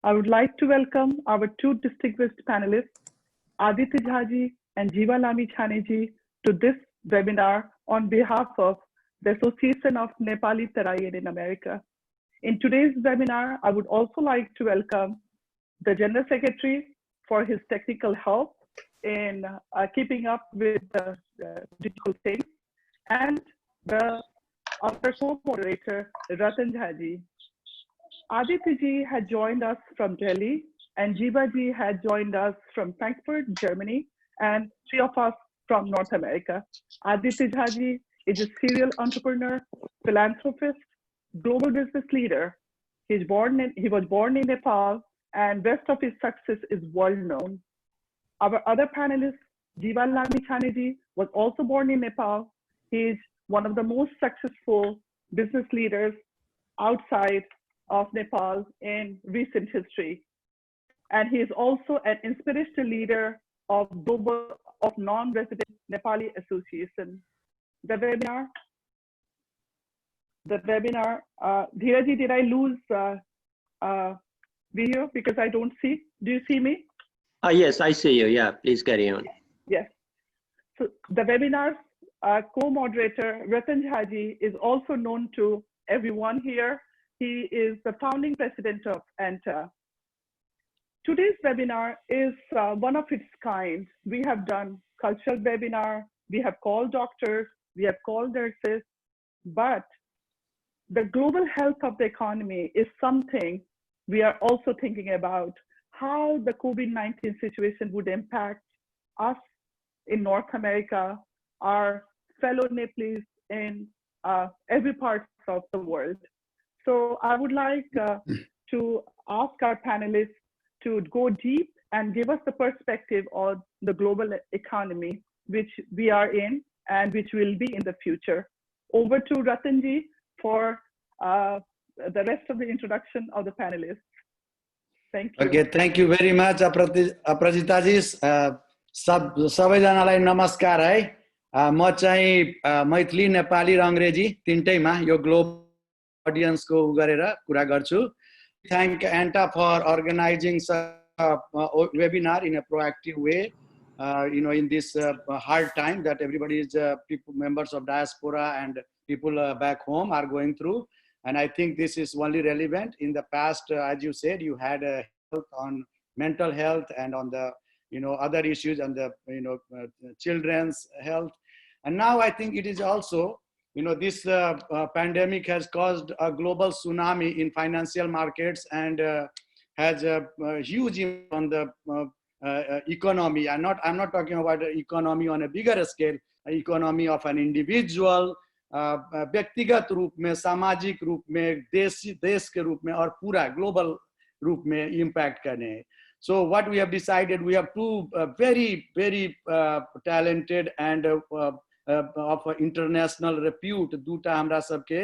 I would like to welcome our two distinguished panelists, Aditya Jha and Jiva Lamichhane to this webinar on behalf of the Association of Nepali Tarayan in America. In today's webinar, I would also like to welcome the General Secretary for his technical help in keeping up with the digital things, and the other co-moderator, Ratan Jha. Aditya Ji had joined us from Delhi, and Jiva Ji had joined us from Frankfurt, Germany, and three of us from North America. Aditya Jha is a serial entrepreneur, philanthropist, global business leader. He was born in Nepal, and rest of his success is world known. Our other panelist, Jiva Lamichhane, was also born in Nepal. He is one of the most successful business leaders outside of Nepal in recent history. And he is also an inspirational leader of non-resident Nepali Association. The webinar, Dhiraji, did I lose video because I don't see? Do you see me? Yes, I see you. Yeah, please carry on. Yes. So the webinar's co-moderator, Ratan Jha, is also known to everyone here. He is the founding president of ANTA. Today's webinar is one of its kind. We have done cultural webinar, we have called doctors, we have called nurses, but the global health of the economy is something we are also thinking about, how the COVID-19 situation would impact us in North America, our fellow Nepalese in every part of the world. So I would like to ask our panelists to go deep and give us the perspective of the global economy, which we are in and which will be in the future. Over to Ratanji for the rest of the introduction of the panelists. Thank you. Okay, thank you very much, Aprajitaji. सबैजनालाई नमस्कार है। म चाहिँ मैथिली नेपाली र अंग्रेजी तीनटैमा यो global audience को गरेर कुरा गर्छु. Thank ANTA for organizing a webinar in a proactive way. In this hard time that everybody is members of diaspora and people back home are going through, and I think this is only relevant. In the past, as you said, you had health on mental health and on the other issues and the children's health, and now I think it is also this pandemic has caused a global tsunami in financial markets and has a huge impact on the economy. I'm not talking about the economy on a bigger scale, economy of an individual, व्यक्तिगत रूप में, सामाजिक रूप में, देश के रूप में और पूरा global रूप में impact करने. So what we have decided, we have two very talented and of international repute दुटा हमरा सबके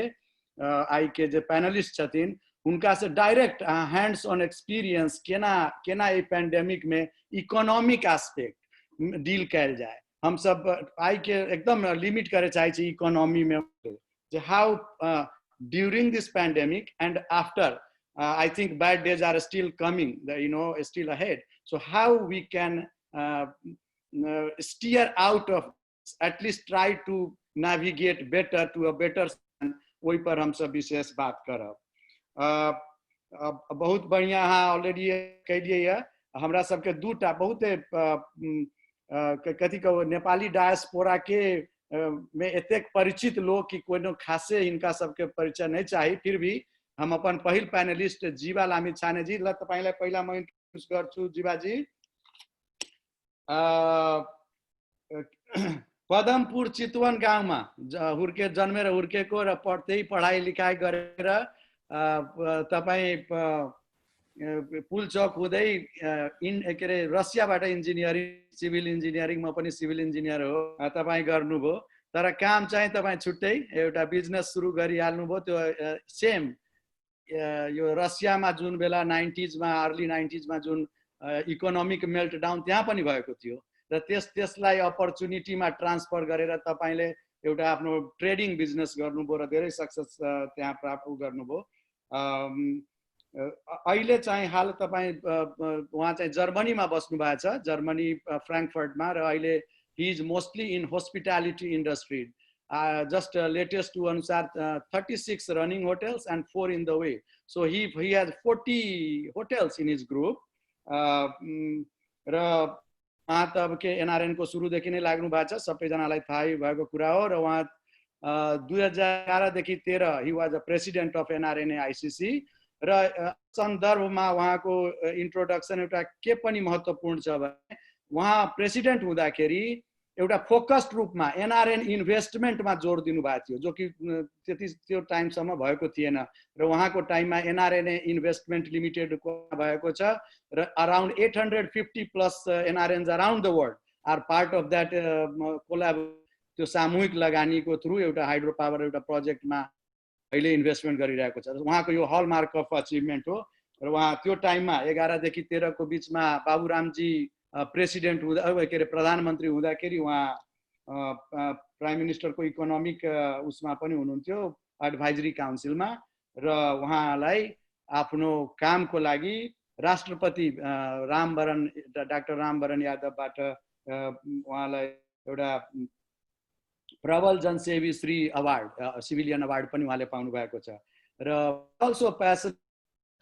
आई के जो पैनलिस्ट छथिन उनका से डायरेक्ट हैंड्स ऑन एक्सपीरियंस केना ये पैंडेमिक में इकोनॉमिक एस्पेक्ट डील कैल जाए. हम सब आई के एकदम लिमिट करे चाहे छी इकोनॉमी में जे how during this pandemic and after I think bad days are still coming, still ahead. So how we can steer out of, at least try to navigate better to a better stand, वही पर हम सब विशेष बात करब. बहुत बढ़िया हाँ already कह दिए हमरा सबके दूटा बहुत कथी कहो नेपाली डायस्पोरा के में एतेक परिचित लोग कि कोनो खासे इनका सबके परिचय नहीं चाहिए. फिर भी हम अपन पहिल पैनलिस्ट जीवा लामिछाने जी ल तपाईलाई पहिला म इन्ट्रोड्युस गर्छु. जीवा जी पदमपुर चितवन गाउँमा जन्मेर हुर्केको र पढाइ लेखाइ गरेर तपाई पुलचोक हुँदै के अरे रसियाबाट इन्जिनियरिङ सिभिल इन्जिनियरिङ, म पनि सिभिल इन्जिनियर हो, तपाई गर्नुभयो. तर काम चाहिँ तपाई छुट्टै एउटा बिजनेस सुरु गरिहाल्नुभयो. त्यो सेम यो रसियामा जुन बेला 90s मा अर्ली 90s मा जुन इकोनोमिक मेल्टडाउन त्यहाँ पनि भएको थियो र त्यसलाई अपर्च्युनिटीमा ट्रान्सफर गरेर तपाईले एउटा आफ्नो ट्रेडिङ बिजनेस गर्नुभयो र धेरै सक्सेस त्यहाँ प्राप्त गर्नुभयो. अहिले चाहिँ हाल तपाईँ उहाँ चाहिँ जर्मनीमा बस्नु भएको छ, जर्मनी फ्र्याङ्कफर्टमा, र अहिले he is mostly in hospitality industry. Just latest to अनुसार 36 running hotels and 4 in the way. So he has 40 hotels in his group. र उहाँ त अब के एनआरएन को सुरुदेखि नै लाग्नु भएको छ, सबैजनालाई थाहै भएको कुरा हो। र उहाँ 2011 देखि 13 he was a president of NRNA ICC, र सन्दर्भमा उहाँको इन्ट्रोडक्सन एउटा के पनि महत्त्वपूर्ण छ भने उहाँ प्रेसिडेन्ट हुँदाखेरि एउटा फोकस्ड रूपमा एनआरएन इन्भेस्टमेन्टमा जोड दिनुभएको थियो, जो कि त्यति त्यो टाइमसम्म भएको थिएन। र उहाँको टाइममा एनआरएनए इन्भेस्टमेन्ट लिमिटेडको भएको छ, र अराउन्ड 850 प्लस NRNs around the world are part of that collab, त्यो सामूहिक लगानीको थ्रु एउटा हाइड्रो पावर एउटा प्रोजेक्टमा अहिले इन्भेस्टमेन्ट गरिरहेको छ। उहाँको यो हलमार्क अफ अचिभमेन्ट हो। र उहाँ त्यो टाइममा 11 देखि 13 को बिचमा बाबुरामजी प्रेसिडेन्ट हुँदा के अरे प्रधानमन्त्री हुँदाखेरि उहाँ प्राइम मिनिस्टरको इकोनोमिक उसमा पनि हुनुहुन्थ्यो, एडभाइजरी काउन्सिलमा, र उहाँलाई आफ्नो कामको लागि राष्ट्रपति डाक्टर रामवरण यादवबाट उहाँलाई एउटा प्रबल जनसेवी श्री अवार्ड, सिभिलियन अवार्ड पनि उहाँले पाउनु भएको छ। र also passionate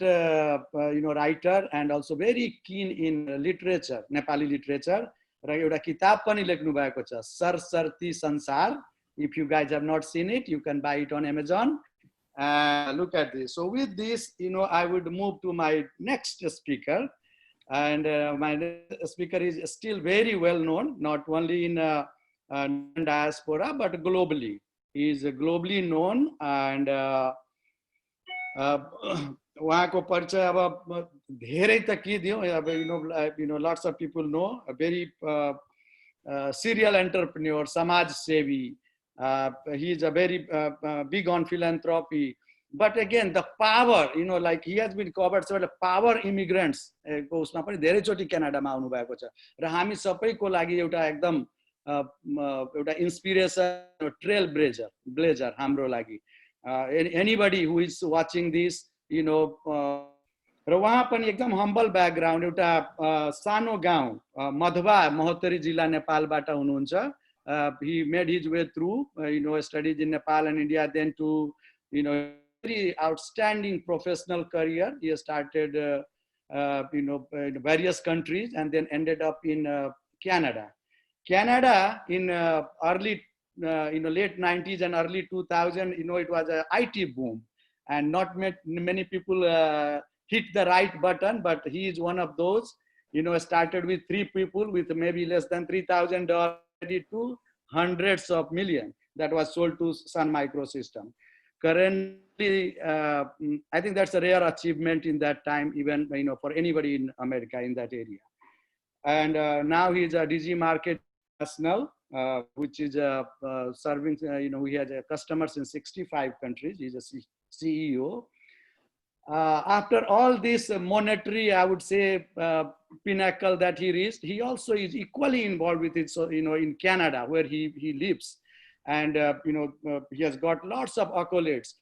writer and also very keen in literature, Nepali literature, र एउटा किताब पनि लेख्नु भएको छ, सरसर्ती संसार. If you guys have not seen it, you can buy it on Amazon. Look at this. So with this, I would move to my next speaker, and my next speaker is still very well known, not only in diaspora but globally. He is globally known, and उहाँको परिचय अब धेरै त के दियो, अब lots of people know, a very serial entrepreneur, समाज सेवी. He is a very big on philanthropy, but again the power, like he has been covered several power immigrants को उसमा पनि धेरै चोटी क्यानाडामा आउनु भएको छ। र हामी सबैको लागि एउटा एकदम एउटा इन्स्पिरेसन, ट्रेल ब्लेजर हाम्रो लागि, anybody who is watching this, र उहाँ पनि एकदम हम्बल ब्याकग्राउन्ड, एउटा सानो गाउँ मधवा महोत्तरी जिल्ला नेपालबाट हुनुहुन्छ। He made his way through, studies in Nepal and India, then to, very outstanding professional career. He started, in various countries and then ended up in Canada. Canada in early, late 90s and early 2000, it was a IT boom, and not many people hit the right button, but he is one of those. Started with 3 people with maybe less than $3,000 to hundreds of millions that was sold to Sun Microsystem. Currently, I think that's a rare achievement in that time, even for anybody in America in that area. And now he is a DG Market National, which is serving. He has customers in 65 countries. He's a CEO. After all this monetary, I would say, pinnacle that he reached, he also is equally involved with it. So, in Canada, where he lives, and he has got lots of accolades.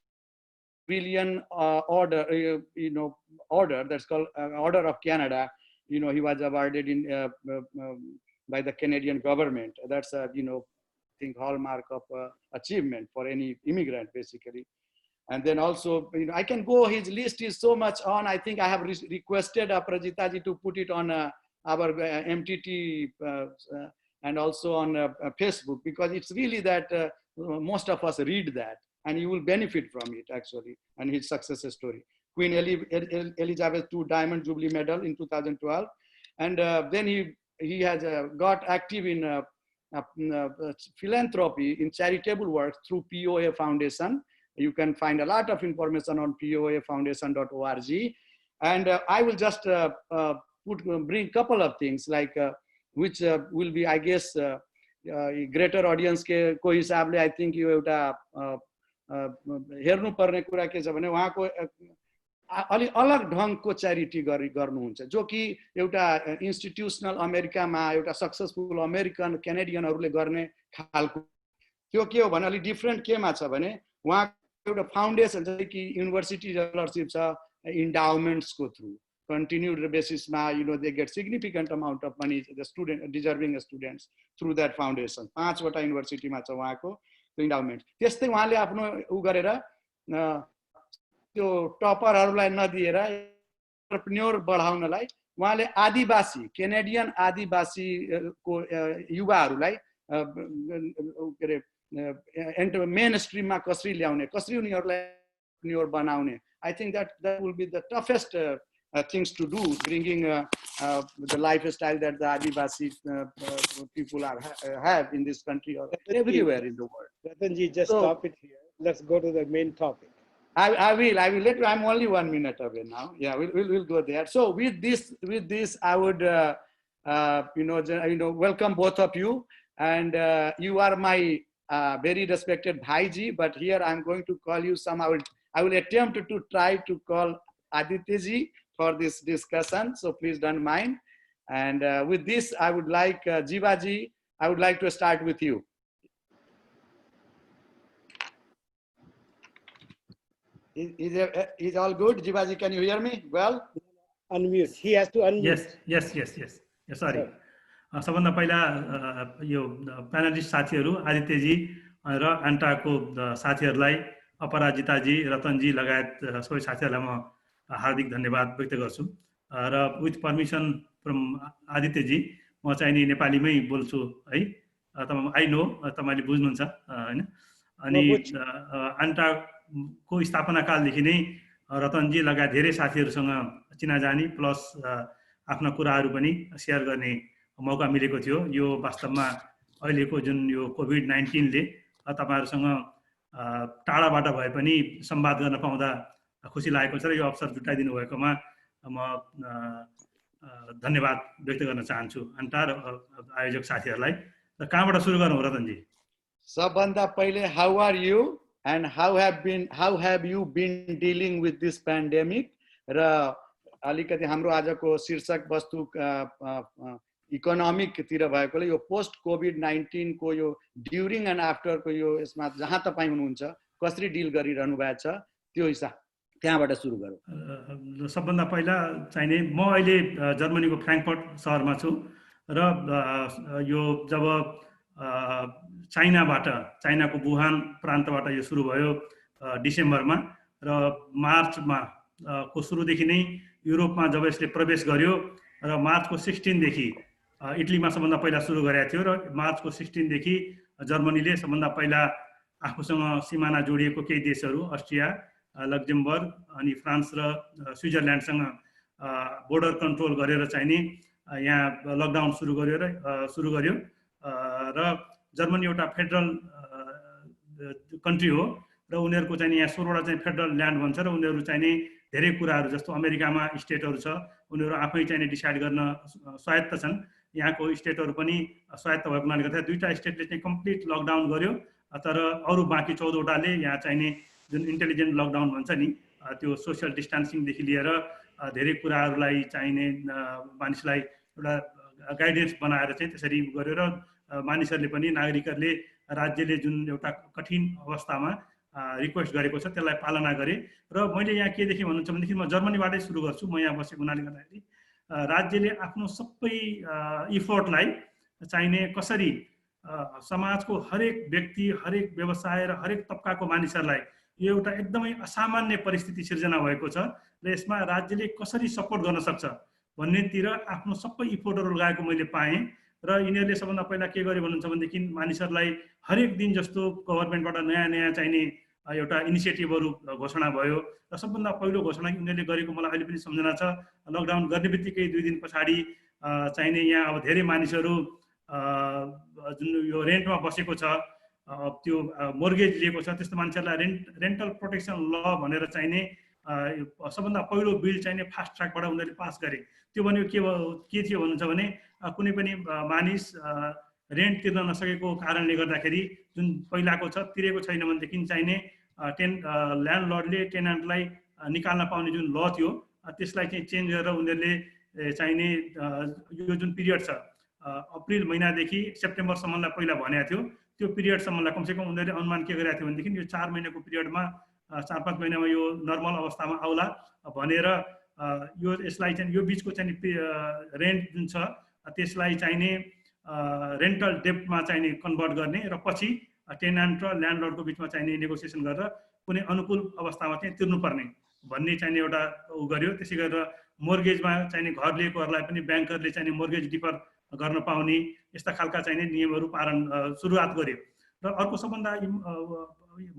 Billion order, order that's called Order of Canada. He was awarded in by the Canadian government. That's a I think hallmark of achievement for any immigrant, basically. And then also, I can go, his list is so much on. I think I have requested Prajita ji to put it on our MTT and also on Facebook, because it's really that most of us read that, and you will benefit from it actually, and his success story. Queen Elizabeth II Diamond Jubilee Medal in 2012. And then he has got active in philanthropy, in charitable work through POA Foundation. You can find a lot of information on poafoundation.org. And I will just bring a couple of things, like which will be, I guess, greater audience ko hisabले, I think यो एउटा हेर्नु पर्ने कुरा के छ भने उहाँको अलि अलग ढंगको च्यारिटी गर्नुहुन्छ, जो कि एउटा इन्स्टिट्युसनल अमेरिकामा एउटा सक्सेसफुल अमेरिकन क्यानेडियनहरूले गर्ने खालको। त्यो के हो भने अलि डिफरेन्ट केमा छ भने उहाँ एउटा फाउन्डेसन, जस्तै कि युनिभर्सिटी स्कलरशिप छ, endowments को through continued basis ma they get significant amount of money, the student deserving students through that foundation. 5 वटा युनिभर्सिटी मा छ उहाँको endowment. त्यस्तै उहाँले आफ्नो उ गरेर त्यो टपरहरुलाई नदिएर एन्टरप्रेन्योर बढाउनलाई उहाँले आदिवासी केनेडियन आदिवासी को युवाहरुलाई के रे मेन स्ट्रीममा कसरी ल्याउने, कसरी उनीहरुलाई एन्टरप्रेन्योर बनाउने. I think that will be the toughest things to do, bringing the lifestyle that the Adivasi people have in this country or everywhere in the world. Ratanji, just stop it here. Let's go to the main topic. I will let you. I'm only 1 minute away now. Yeah, we'll go there. So with this, I would welcome both of you, and you are my very respected Bhaiji, but here I'm going to call you some. I will attempt to try to call Aditya Ji for this discussion, so please don't mind. And with this, I would like Jiva Ji, I would like to start with you. Is all good? Jiva Ji, can you hear me well? Unmute. He has to unmute. Yes. Sorry. सबभन्दा पहिला यो panellist साथीहरु आदित्य जी र ANTA को साथीहरुलाई अपराजिता जी, रतन जी लगायत सबै साथीहरुलाई म हार्दिक धन्यवाद व्यक्त गर्छु. र with permission from Aditya ji, म चाहिँ नि नेपालीमै बोल्छु है. आई नो तपाईले बुझ्नुहुन्छ हैन. अनि ANTA को स्थापना कालदेखि नै रतन जी लगायत धेरै साथीहरुसँग चिनाजानी प्लस आफ्ना कुराहरु पनि शेयर गर्ने मौका मिलेको थियो. यो वास्तवमा अहिलेको जुन यो covid-19 ले तपाईहरुसँग टाढाबाट भए पनि संवाद गर्न पाउँदा खुसी लागेको छ र यो अवसर जुटाइदिनु भएकोमा म धन्यवाद व्यक्त गर्न चाहन्छु ANTA र आयोजक साथीहरुलाई. र कहाँबाट सुरु गरौँ रतन जी? सबभन्दा पहिले how are you and how have you been dealing with this pandemic? र अलिकति हाम्रो आजको शीर्षक वस्तु इकोनोमिक तिर भएकोले यो पोस्ट covid-19 को यो ड्युरिङ एन्ड आफ्टर को यो यसमा जहाँ तपाई हुनुहुन्छ कसरी डिल गरिरहनु भएको छ त्यो हिसाब त्यहाँबाट सुरु गरौँ. सबभन्दा पहिला चाहिने म अहिले जर्मनीको फ्र्याङ्कफर्ट शहरमा छु र यो जब चाइनाको वुहान प्रान्तबाट यो सुरु भयो डिसेम्बरमा र मार्चमा को सुरुदेखि नै युरोपमा जब यसले प्रवेश गर्यो र मार्चको 16 देखि इटलीमा सबभन्दा पहिला सुरु गरेको थियो र मार्चको 16 देखि जर्मनीले सबभन्दा पहिला आफूसँग सिमाना जोडिएको केही देशहरू अस्ट्रिया, लक्जमबर्ग अनि फ्रान्स र स्विजरल्यान्डसँग बोर्डर कन्ट्रोल गरेर चाहिँ नि यहाँ लकडाउन सुरु गर्यो र जर्मनी एउटा फेडरल कन्ट्री हो र उनीहरुको चाहिँ यहाँ 16 वटा चाहिँ फेडरल ल्यान्ड भन्छ र उनीहरु चाहिँ नि धेरै कुराहरु जस्तो अमेरिकामा स्टेटहरु छ उनीहरु आफै चाहिँ डिसाइड गर्न स्वायत्त छन्. यहाँको स्टेटहरु पनि स्वायत्त भएको हुनाले गर्दा दुईटा स्टेटले चाहिँ कम्प्लिट लकडाउन गर्यो, तर अरु बाँकी 14 वटाले यहाँ चाहिँ नि जुन इन्टेलिजेन्ट लकडाउन भन्छ नि त्यो सोशल डिस्टेन्सिङ देखि लिएर धेरै कुराहरुलाई चाहिने मानिसलाई एउटा गाइडेन्स बनाएर चाहिँ त्यसरी गर्यो र मानिसहरुले पनि नागरिकहरुले राज्यले जुन एउटा कठिन अवस्थामा रिक्वेस्ट गरेको छ त्यसलाई पालना गरे. र मैले यहाँ के देखेँ भन्नुहुन्छ भनेदेखि म जर्मनीबाटै सुरु गर्छु. म यहाँ बसेको हुनाले गर्दाखेरि राज्यले आफ्नो सबै इफोर्टलाई चाहिने कसरी समाजको हरेक व्यक्ति, हरेक व्यवसाय र हरेक तबकाको मानिसहरुलाई यो एउटा एकदमै असामान्य परिस्थिति सिर्जना भएको छ र यसमा राज्यले कसरी सपोर्ट गर्न सक्छ भन्नेतिर आफ्नो सबै इफोर्टहरु लगाएको मैले पाएँ. र यिनीहरुले सबभन्दा पहिला के गर्यो भन्नुहुन्छ भनेदेखि मानिसहरुलाई हरेक दिन जस्तो गभर्नमेन्टबाट नयाँ चाहिने एउटा इनिसिएटिभहरु घोषणा भयो र सबभन्दा पहिलो घोषणा उनीहरुले गरेको मलाई अहिले पनि सम्झना छ. लकडाउन गर्ने बित्तिकै 2 दिन पछाडी चाहिने यहाँ अब धेरै मानिसहरु जुन यो रेन्टमा बसेको छ त्यो मोर्गेज लिएको छ त्यस्तो मान्छेहरुलाई रेन्टल प्रोटेक्सन ल भनेर चाहिने सबभन्दा पहिलो बिल चाहिने फास्ट ट्र्याकबाट उनीहरुले पास गरे. त्यो भनेको के थियो भन्नुहुन्छ भने कुनै पनि मानिस रेन्ट तिर्न नसकेको कारणले गर्दाखेरि जुन पहिलाको छ तिरेको छैन भनेदेखि चाहिने ल्यान्डलर्डले टेनेन्टलाई निकाल्न पाउने जुन ल थियो त्यसलाई चाहिँ चेन्ज गरेर उनीहरुले चाहिने यो जुन पिरियड छ अप्रिल महिनादेखि सेप्टेम्बरसम्मलाई पहिला भनेको थियो त्यो पिरियडसम्मलाई कमसेकम उनीहरुले अनुमान के गरेको थियो भनेदेखि यो 4 महिनाको पिरियडमा 4-5 महिनामा यो नर्मल अवस्थामा आउला भनेर यसलाई चाहिँ यो बिचको चाहिँ रेन्ट जुन छ त्यसलाई चाहिने रेन्टल डेप्टमा चाहिने कन्भर्ट गर्ने र पछि टेनान्ट र ल्यान्डलर्डको बिचमा चाहिने नेगोसिएसन गरेर कुनै अनुकूल अवस्थामा चाहिँ तिर्नुपर्ने भन्ने चाहिने एउटा उ गर्यो। त्यसै गरेर मोर्गेजमा चाहिने घर लिएकोहरूलाई पनि ब्याङ्करले चाहिने मोर्गेज डिफर गर्न पाउने यस्ता खालका चाहिने नियमहरू सुरुवात गर्यो। र अर्को सबभन्दा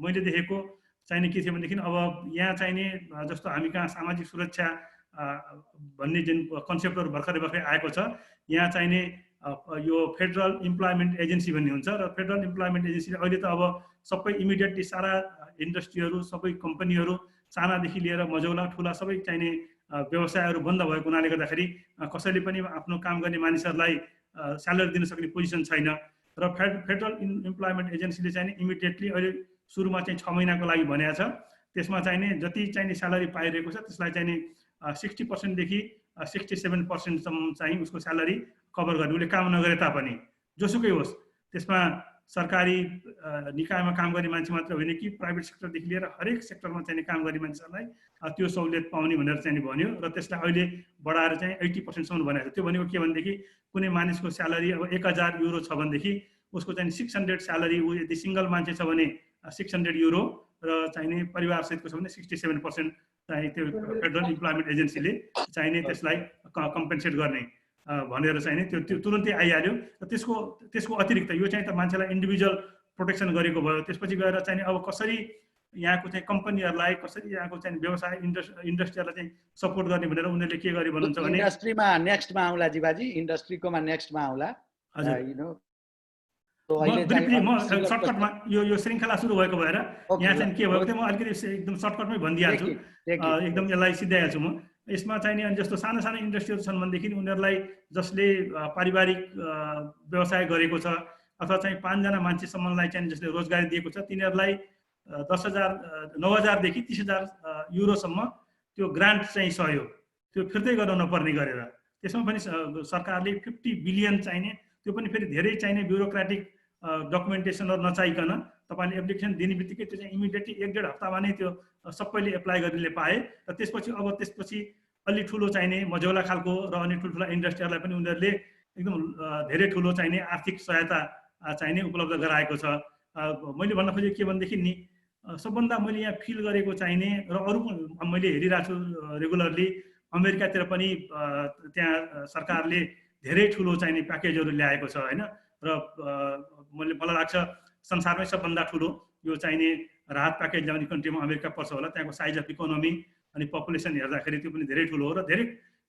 मैले देखेको चाहिने के थियो भनेदेखि अब यहाँ चाहिने जस्तो हामी कहाँ सामाजिक सुरक्षा भन्ने जुन कन्सेप्टहरू भर्खरै आएको छ, यहाँ चाहिने यो फेडरल इम्प्लोइमेन्ट एजेन्सी भन्ने हुन्छ र फेडरल इम्प्लोइमेन्ट एजेन्सीले अहिले त अब सबै इमिडिएटली सारा इन्डस्ट्रीहरू सबै कम्पनीहरू सानादेखि लिएर मझौला ठुला सबै चाहिने व्यवसायहरू बन्द भएको हुनाले गर्दाखेरि कसैले पनि आफ्नो काम गर्ने मानिसहरूलाई स्यालेरी दिन सक्ने पोजिसन छैन र फेडरल इम्प्लोइमेन्ट एजेन्सीले चाहिँ इमिडिएटली अहिले सुरुमा चाहिँ 6 महिनाको लागि भनेको छ। त्यसमा चाहिने जति चाहिने स्यालेरी पाइरहेको छ त्यसलाई चाहिने 60% देखि 67% सम्म चाहिँ उसको स्यालेरी कभर गर्ने, उसले काम नगरे तापनि जोसुकै होस्। त्यसमा सरकारी निकायमा काम गर्ने मान्छे मात्र होइन कि प्राइभेट सेक्टरदेखि लिएर हरेक सेक्टरमा चाहिँ काम गर्ने मान्छेहरूलाई त्यो सहुलियत पाउने भनेर चाहिँ भन्यो र त्यसलाई अहिले बढाएर चाहिँ 80% सम्म बनाएको छ। त्यो भनेको के भनेदेखि कुनै मानिसको स्यालेरी अब 1000 युरो छ भनेदेखि उसको चाहिँ 600 स्यालेरी ऊ यदि सिङ्गल मान्छे छ भने 600 युरो र चाहिने परिवार सहितको छ भने 67% चाहिँ त्यो फेडरल इम्प्लोइमेन्ट एजेन्सीले चाहिने त्यसलाई कम्पेन्सेट गर्ने भनेर चाहिने त्यो तुरुन्तै आइहाल्यो। र त्यसको अतिरिक्त यो चाहिँ त मान्छेलाई इन्डिभिजुअल प्रोटेक्सन गरेको भयो। त्यसपछि गएर चाहिँ अब कसरी यहाँको चाहिँ कम्पनीहरूलाई कसरी यहाँको चाहिँ व्यवसाय इन्डस्ट्रीहरूलाई चाहिँ सपोर्ट गर्ने भनेर उनीहरूले के गरे भन्नुहुन्छ भने इन्डस्ट्रीमा नेक्स्टमा आउला जीवाजी, इन्डस्ट्रीकोमा नेक्स्टमा आउला। म सर्टकटमा यो श्रृङ्खला सुरु भएको भएर यहाँ चाहिँ के भएको थियो म अलिकति एकदम सर्टकटमै भनिदिइहाल्छु, एकदम यसलाई सिद्धाइहाल्छु म। यसमा चाहिने अनि जस्तो साना साना इन्डस्ट्रीहरू छन् भनेदेखि उनीहरूलाई जसले पारिवारिक व्यवसाय गरेको छ अथवा चाहिँ 5 जना मान्छेसम्मलाई चाहिँ जसले रोजगारी दिएको छ तिनीहरूलाई 9,000 देखि 30,000 युरोसम्म त्यो ग्रान्ट चाहिँ सहयोग त्यो फिर्तै गर्न नपर्ने गरेर त्यसमा पनि सरकारले 50 बिलियन चाहिने, त्यो पनि फेरि धेरै चाहिने ब्युरोक्रेटिक डकुमेन्टेसनहरू नचाहिकन तपाईँले एप्लिकेसन दिने बित्तिकै त्यो चाहिँ इमिडिएटली 1-1.5 हप्तामा नै त्यो सबैले एप्लाई गर्नेले पाए। र त्यसपछि अलि ठुलो चाहिने मझौला खालको र अनि ठुल्ठुला इन्डस्ट्रीहरूलाई पनि उनीहरूले एकदम धेरै ठुलो चाहिने आर्थिक सहायता चाहिने उपलब्ध गराएको छ। मैले भन्न खोजेको के भनेदेखि नि सबभन्दा मैले यहाँ फिल गरेको चाहिने र अरू मैले हेरिरहेको छु रेगुलरली अमेरिकातिर पनि त्यहाँ सरकारले धेरै ठुलो चाहिने प्याकेजहरू ल्याएको छ होइन। र मलाई लाग्छ संसारमै सबभन्दा ठुलो यो चाहिने राहत प्याकेज ल्याउने कन्ट्रीमा अमेरिका पर्छ होला। त्यहाँको साइज अफ इकोनोमी अनि पपुलेसन हेर्दाखेरि त्यो पनि धेरै ठुलो हो र धेरै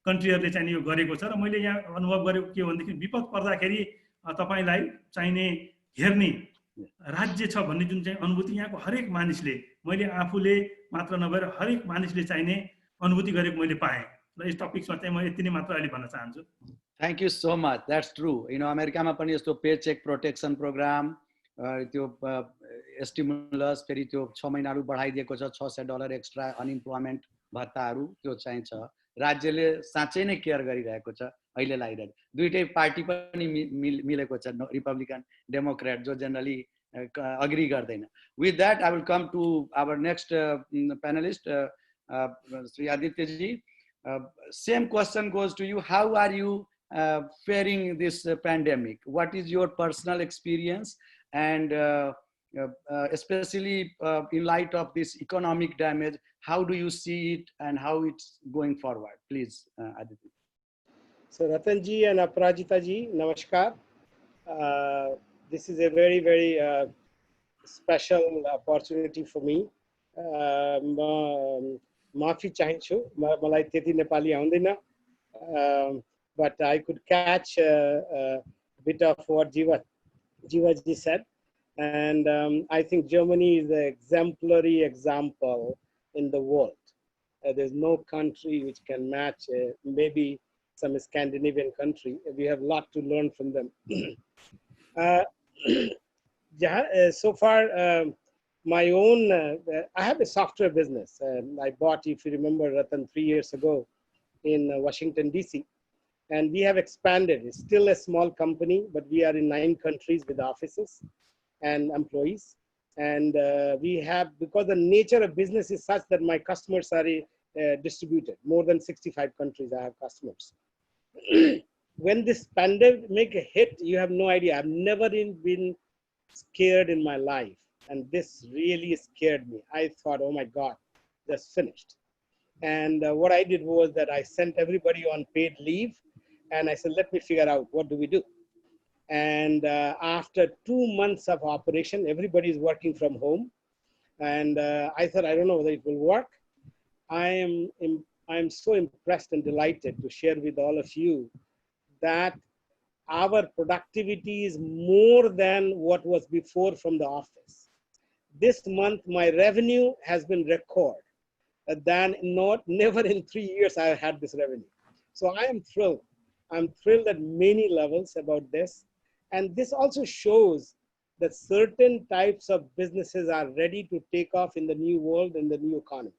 कन्ट्रीहरूले चाहिँ यो गरेको छ। र मैले यहाँ अनुभव गरेको के भनेदेखि विपद पर्दाखेरि तपाईँलाई चाहिने हेर्ने राज्य छ भन्ने जुन चाहिँ अनुभूति यहाँको हरेक मानिसले, मैले आफूले मात्र नभएर हरेक मानिसले चाहिने अनुभूति गरेको मैले पाएँ। र यस टपिक्समा चाहिँ म यति नै मात्र अहिले भन्न चाहन्छु। Thank you so much, that's true. अमेरिकामा पनि यस्तो पे चेक प्रोटेक्सन प्रोग्राम त्यो स्टिमुलस फेरि त्यो 6 महिनाहरू बढाइदिएको छ, $600 एक्स्ट्रा अनइम्प्लोइमेन्ट भत्ताहरू त्यो चाहिँ छ। राज्यले साँच्चै नै केयर गरिरहेको छ अहिले लागिरहेको। दुईटै पार्टी पनि मिलेको छ, रिपब्लिकन डेमोक्रेट, जो जेनरली अग्री गर्दैन। With that I will come to our next panelist Shri Aditya ji. Same question goes to you. How are you faring this pandemic? What is your personal experience, and especially in light of this economic damage, how do you see it and how it's going forward? Please, Aditya. So Ratan ji and Aparajita ji, namaskar. This is a very, very special opportunity for me. माफी चाहन्छु, मलाई त्यति नेपाली आउँदैन, but I could catch a bit of what Jiva ji said, and I think Germany is an exemplary example in the world. There's no country which can match maybe some Scandinavian country. We have a lot to learn from them. So far, my own, I have a software business. I bought, if you remember, Ratan, 3 years ago in Washington, DC. And we have expanded. It's still a small company, but we are in 9 countries with offices and employees. And we have, because the nature of business is such that my customers are distributed. More than 65 countries I have customers. When this pandemic hit, you have no idea. I've never been scared in my life. And this really scared me. I thought, oh my God, just finished. And what I did was that I sent everybody on paid leave. And I said, let me figure out, what do we do? And after 2 months of operation, everybody is working from home. And I thought, I don't know whether it will work. I am so impressed and delighted to share with all of you that our productivity is more than what was before from the office. This month, my revenue has been record than never in 3 years I have had this revenue. So I am thrilled. I'm thrilled at many levels about this. And this also shows that certain types of businesses are ready to take off in the new world, in the new economy.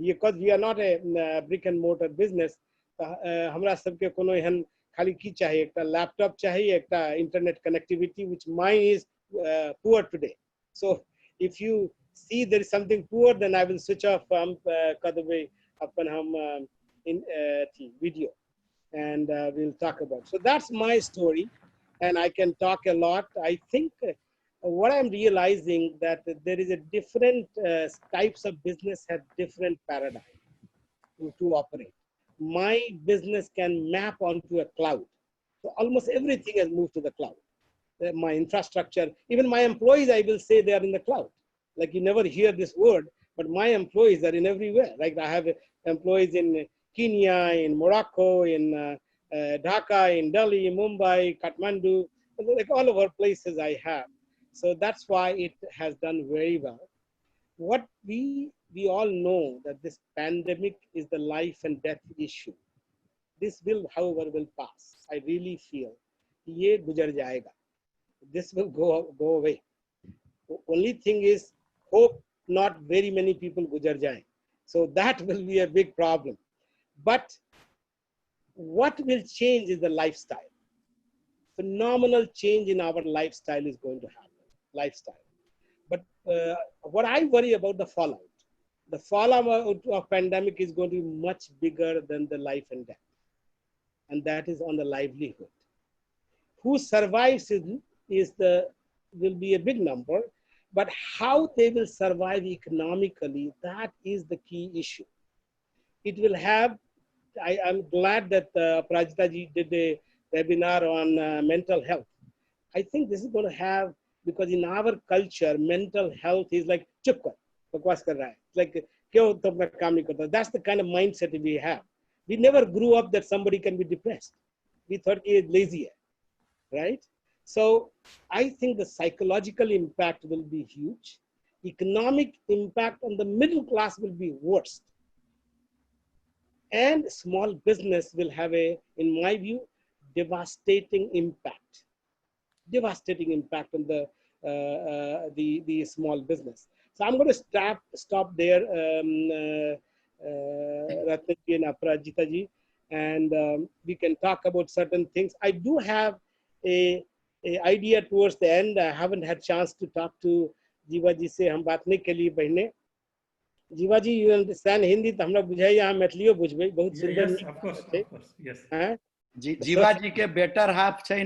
Because we are not a brick and mortar business, हमरा सबके कोनो एहन खाली की चाहिए, एकटा laptop चाहिए, एकटा internet connectivity, which mine is poor today. So if you see there is something poor, then I will switch off kadwe अपन हम in video, and we'll talk about. So that's my story, and I can talk a lot. I think what I'm realizing that there is a different types of business have different paradigm to operate. My business can map onto a cloud. So almost everything has moved to the cloud. My infrastructure, even my employees, I will say they are in the cloud. Like you never hear this word, but my employees are in everywhere. Like I have employees in Kenya, in Morocco, in Dhaka, in Delhi, Mumbai, Kathmandu, like all over places I have. So that's why it has done very well. What we all know that this pandemic is the life and death issue. This will, however, will pass. I really feel ye gujar jayega. This will go away. Only thing is, hope not very many people gujar jaye. So that will be a big problem. But what will change is the lifestyle. Phenomenal change in our lifestyle is going to happen. Lifestyle. But what I worry about the fallout. The fallout of pandemic is going to be much bigger than the life and death. And that is on the livelihood. Who survives will be a big number, but how they will survive economically, that is the key issue. It will have, I'm glad that Prajita ji did a webinar on mental health. I think this is going to have, because in our culture, mental health is like, chup kar, bakwas kar raha hai. Like, kyun tum apna kaam nahi karta? That's the kind of mindset we have. We never grew up that somebody can be depressed. We thought he is lazy, right? So I think the psychological impact will be huge. Economic impact on the middle class will be worst. And small business will have in my view, devastating impact. Devastating impact on the small business. So I'm going to stop there, Ratnaji and Aparajita ji, and we can talk about certain things. I do have a idea towards the end. I haven't had chance to talk to Jiva ji se hum baat nahi ke liye bahne. Jiva ji, you understand Hindi? तो हमरा बुझाई यहाँ मैथिलियो बुझबै बहुत सुंदर. Yes, of course, yes. जीवा जी के better half छै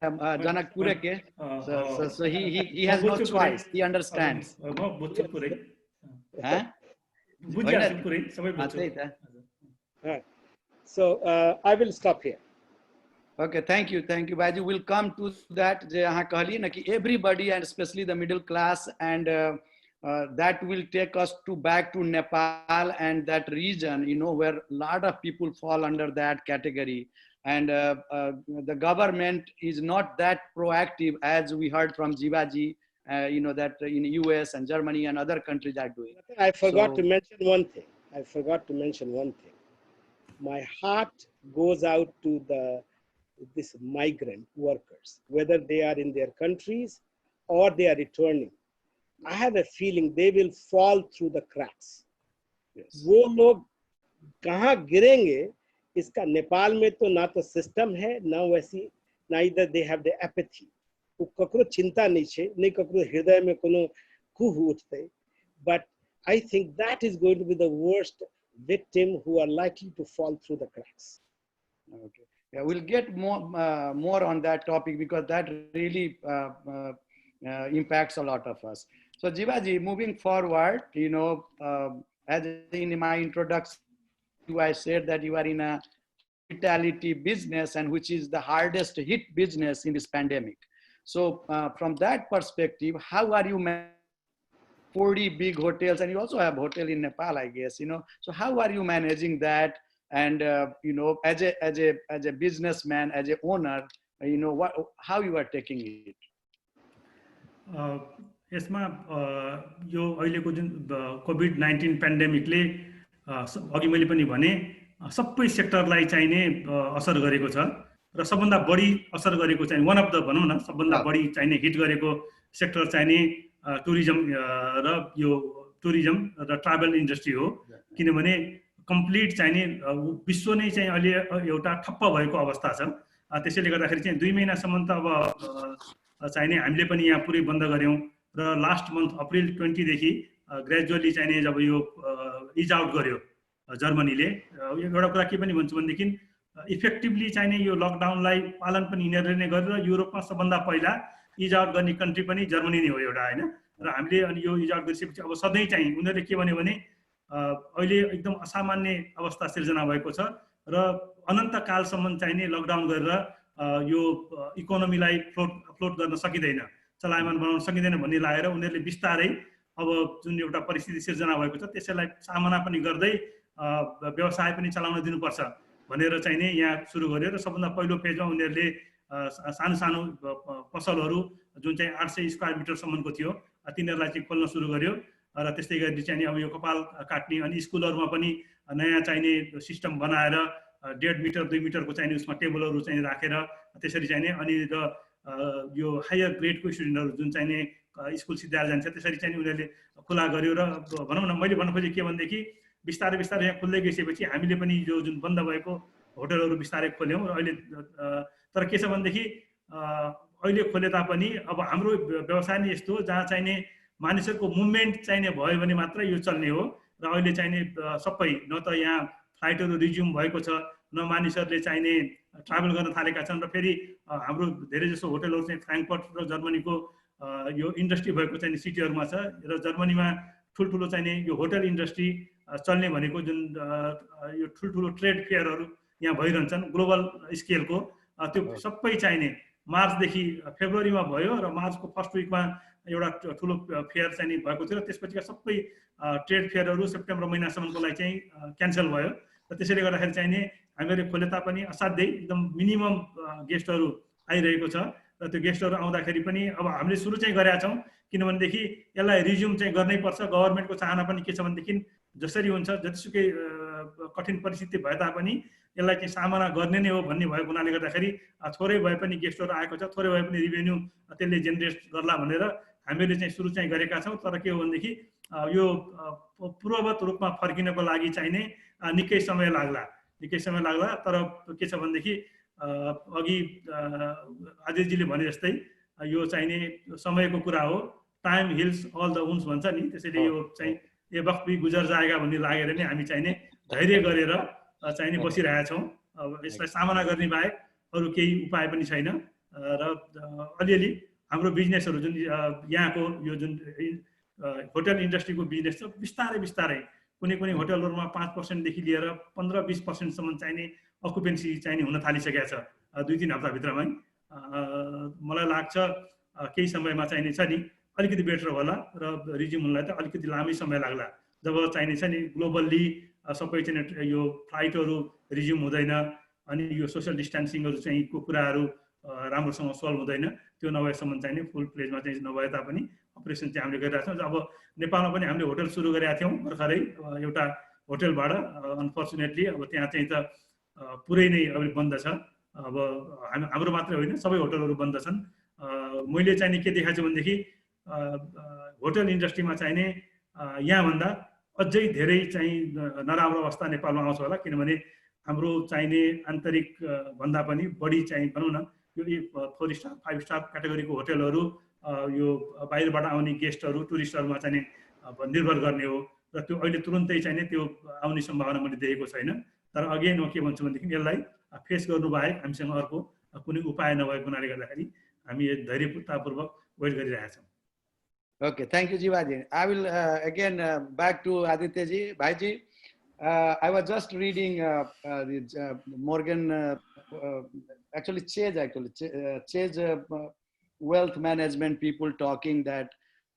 जनकपुर के, so he has no choice. He understands. म बुझ्छु पुरै. बुझ्छु पुरै सबै बुझ्छु. So I will stop here. Okay, thank you, Baji. We'll come to that. जे अहाँ कहलिए ना कि everybody and especially the middle class, and that will take us back to Nepal and that region, you know, where a lot of people fall under that category. And the government is not that proactive as we heard from Jiva ji, you know, that in US and Germany and other countries are doing. I forgot to mention one thing. My heart goes out to this migrant workers, whether they are in their countries or they are returning. I have a feeling they will fall through the cracks. Yes. वो लोग कहाँ गिरेंगे इसका नेपाल में तो ना तो system है ना वैसी, neither they have the apathy. ककरो चिंता नहीं छे नहीं ककरो हृदय में कोनो कुह उठते but I think that is going to be the worst victim who are likely to fall through the cracks. Okay. Yeah, we'll get more on that topic because that really impacts a lot of us. So Jiva ji, moving forward, as in my introduction, I said that you are in a hospitality business, and which is the hardest hit business in this pandemic. So from that perspective, how are you managing 40 big hotels, and you also have hotel in Nepal, I guess, so how are you managing that? And as a businessman, as a owner, how you are taking it? यसमा यो अहिलेको जुन COVID-19 पेन्डेमिकले अघि मैले पनि भने सबै सेक्टरलाई चाहिने असर गरेको छ र सबभन्दा बढी असर गरेको चाहिँ वान अफ द भनौँ न सबभन्दा बढी चाहिने हिट गरेको सेक्टर चाहिने टुरिज्म र ट्राभल इन्डस्ट्री हो किनभने कम्प्लिट चाहिने विश्व नै चाहिँ अहिले एउटा ठप्प भएको अवस्था छ त्यसैले गर्दाखेरि चाहिँ 2 महिनासम्म त अब चाहिने हामीले पनि यहाँ पुरै बन्द गर्यौं र लास्ट मन्थ अप्रिल 20 देखि ग्रेजुअली चाहिने जब यो इज आउट गर्यो जर्मनीले एउटा कुरा के पनि भन्छु भनेदेखि इफेक्टिभली चाहिने यो लकडाउनलाई पालन पनि यिनीहरूले नै गरेर युरोपमा सबभन्दा पहिला इज आउट गर्ने कन्ट्री पनि जर्मनी नै हो एउटा हैन र हामीले अनि यो इज आउट गरिसकेपछि अब सधैँ चाहिँ उनीहरूले के भन्यो भने अहिले एकदम असामान्य अवस्था सिर्जना भएको छ र अनन्त कालसम्म चाहिने लकडाउन गरेर यो इकोनोमीलाई फ्लोट गर्न सकिदैन चलायमान बनाउन सकिदैन भन्ने लागेर उनीहरूले बिस्तारै अब जुन एउटा परिस्थिति सिर्जना भएको छ त्यसैलाई सामना पनि गर्दै व्यवसाय पनि चलाउन दिनुपर्छ भनेर चाहिने यहाँ सुरु गर्यो र सबभन्दा पहिलो फेजमा उनीहरूले सानो सानो पसलहरू जुन चाहिँ 800 स्क्वायर मिटरसम्मको थियो तिनीहरूलाई चाहिँ खोल्न सुरु गर्यो र त्यस्तै गरी चाहिँ अब यो कपाल काट्ने अनि स्कुलहरुमा पनि नयाँ चाहिने सिस्टम बनाएर 1.5 मिटर 2 मिटरको चाहिने उसमा टेबलहरु चाहिँ राखेर त्यसरी चाहिने अनि यो हायर ग्रेडको स्टुडेन्टहरु जुन चाहिने स्कुल सिद्धाएर जान्छ त्यसरी चाहिँ उनीहरूले खुला गर्यो र भनौं न मैले भन्नु खोजेको के भन्देखि बिस्तारै बिस्तारै यहाँ खुल्दै गइसकेपछि हामीले पनि यो जुन बन्द भएको होटलहरु बिस्तारै खोल्यौं र अहिले तर के छ भनेदेखि अहिले खोले तापनि अब हाम्रो व्यवसाय नै यस्तो जहाँ चाहिने मानिसहरुको मुभमेन्ट चाहिने भयो भने मात्र यो चल्ने हो र अहिले चाहिने सबै न त यहाँ फ्लाइटहरु रिज्युम भएको छ न मानिसहरुले चाहिने ट्राभल गर्न थालेका छन् र फेरि हाम्रो धेरै जसो होटलहरु चाहिँ फ्र्याङ्कफर्ट र जर्मनीको यो इन्डस्ट्री भएको चाहिँ सिटीहरुमा छ र जर्मनीमा ठुलठुलो चाहिने यो होटल इन्डस्ट्री चल्ने भनेको जुन यो ठुलठुलो ट्रेड फेयरहरु यहाँ भइरहन्छन् ग्लोबल स्केलको त्यो सबै चाहिने मार्चदेखि फेब्रुअरीमा भयो र मार्चको फर्स्ट विकमा एउटा ठुलो फेयर चाहिँ भएको थियो र त्यसपछि सबै ट्रेड फेयरहरु सेप्टेम्बर महिनासम्मको लागि चाहिँ क्यान्सल भयो र त्यसैले गर्दाखेरि चाहिँ हामीले खोले तापनि असाध्यै एकदम मिनिमम गेस्टहरु आइरहेको छ र त्यो गेस्टहरु आउँदाखेरि पनि अब हामीले सुरु चाहिँ गरेका छौं किनभनेदेखि यसलाई रिज्युम चाहिँ गर्नै पर्छ गभर्नमेन्टको चाहना पनि के छ भनेदेखि जसरी हुन्छ जतिसुकै कठिन परिस्थिति भए तापनि यसलाई चाहिँ सामना गर्ने नै हो भन्ने भएको हुनाले गर्दाखेरि थोरै भए पनि गेस्टहरु आएको छ थोरै भए पनि रेभेन्यू त्यसले जेनेरेट गर्ला भनेर हामीले चाहिँ सुरु चाहिँ गरेका छौं तर के हो भनेदेखि यो पूर्ववत रूपमा फर्किनको लागि चाहिने निकै समय लाग्ला तर के छ भनेदेखि अघि आदित्यजीले भने जस्तै यो चाहिने समयको कुरा हो time hills all the wounds भन्छ नि त्यसैले यो चाहिँ ए वक्त भी गुजर जाएगा भन्ने लागेर नि हामी चाहिने धैर्य गरेर चाहिने बसिरहेका छौं अब यसलाई सामना गर्ने बाहेक अरु केही उपाय पनि छैन र अलिअलि हाम्रो बिजनेसहरु जुन यहाँको यो जुन होटल इन्डस्ट्रीको बिजनेस छ बिस्तारै कुनै होटलहरुमा 5% देखि लिएर 15-20% सम्म चाहिने अकुपेन्सी चाहिने हुन थालिसकेको छ 2-3 हप्ता भित्रमै मलाई लाग्छ केही समयमा चाहिने छ नि अलिकति बेटर होला र रिज्युम हुनलाई त अलिकति लामै समय लाग्ला जब चाहिने छ नि ग्लोबल्ली सबै चाहिँ यो फ्लाइटहरु रिज्युम हुँदैन अनि यो सोशल डिस्टेन्सिङहरु चाहिँ को कुराहरु राम्रोसँग सल्भ हुँदैन त्यो नभएसम्म चाहिने फुल प्लेजमा चाहिँ नभए तापनि अपरेसन चाहिँ हामीले गरिरहेका छौं अब नेपालमा पनि हामीले होटल सुरु गरेका थियौं भर्खरै एउटा होटलबाट अनफर्चुनेटली अब त्यहाँ चाहिँ त पुरै नै अब बन्द छ अब हाम्रो मात्रै होइन सबै होटलहरु बन्द छन् मैले चाहिँ के देखाएको छु भनेदेखि होटल इन्डस्ट्रीमा चाहिने यहाँ भन्दा अझै धेरै चाहिँ नराम्रो अवस्था नेपालमा आउँछ होला किनभने हाम्रो चाहिने आन्तरिक भन्दा पनि बढी चाहिँ भनौं न यो 4 स्टार 5 स्टार क्याटेगोरीको होटलहरू यो बाहिरबाट आउने गेस्टहरू टुरिस्टहरूमा चाहिँ निर्भर गर्ने हो र त्यो अहिले तुरुन्तै चाहिँ त्यो आउने सम्भावना मैले देखेको छैन तर अगेन म के भन्छु भनेदेखि यसलाई फेस गर्नु बाहेक हामीसँग अर्को कुनै उपाय नभएको हुनाले गर्दाखेरि हामी धैर्यपूर्वक वेट गरिरहेका छौँ Okay, thank you, Jivaji. I will again back to Aditya Ji. Bhaiji, I was just reading Morgan, actually Chase wealth management people talking that,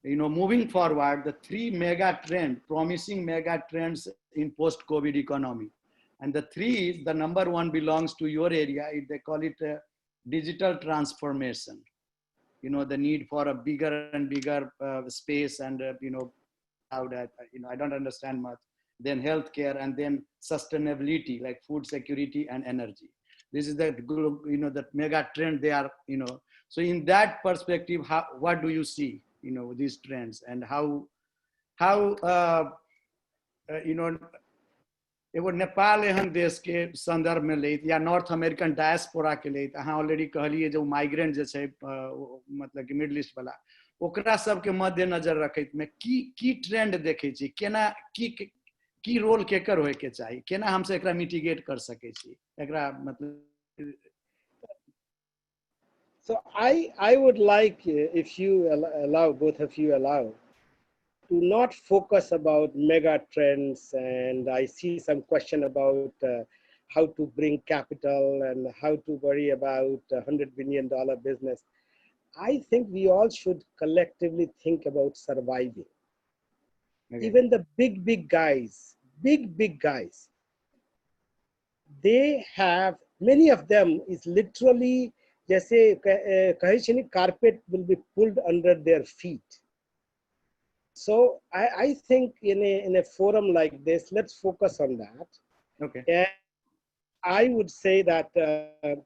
you know, moving forward, the 3 mega trend, promising mega trends in post-COVID economy. And the 3 is, the number 1 belongs to your area. They call it digital transformation. You know, the need for a bigger and bigger space and, you know, how that, you know, I don't understand much. Then healthcare and then sustainability, like food security and energy. This is the, you know, the mega trend they are, you know. So in that perspective, what do you see, you know, these trends and how you know, एगो नेपाल एहन देश के संदर्भ में ले या north American diaspora के ले अहाँ ऑलरेडी कहलिए जो माइग्रेंट जे छै मतलब कि मिडल ईस्ट वाला ओकरा सब के मद्देनजर रखैत में की ट्रेंड देखै छी केना की रोल केकर होय के चाही केना हम से एकरा मिटिगेट कर सकै छी एकरा मतलब So I would like, if you allow, both of you allow, to not focus about mega trends, and I see some question about how to bring capital and how to worry about $100 billion business. I think we all should collectively think about surviving. Okay. Even the big guys, big guys, they have, many of them is literally, जैसे कहीं से नहीं, carpet will be pulled under their feet. So I think in a forum like this, let's focus on that. Okay. And I would say that the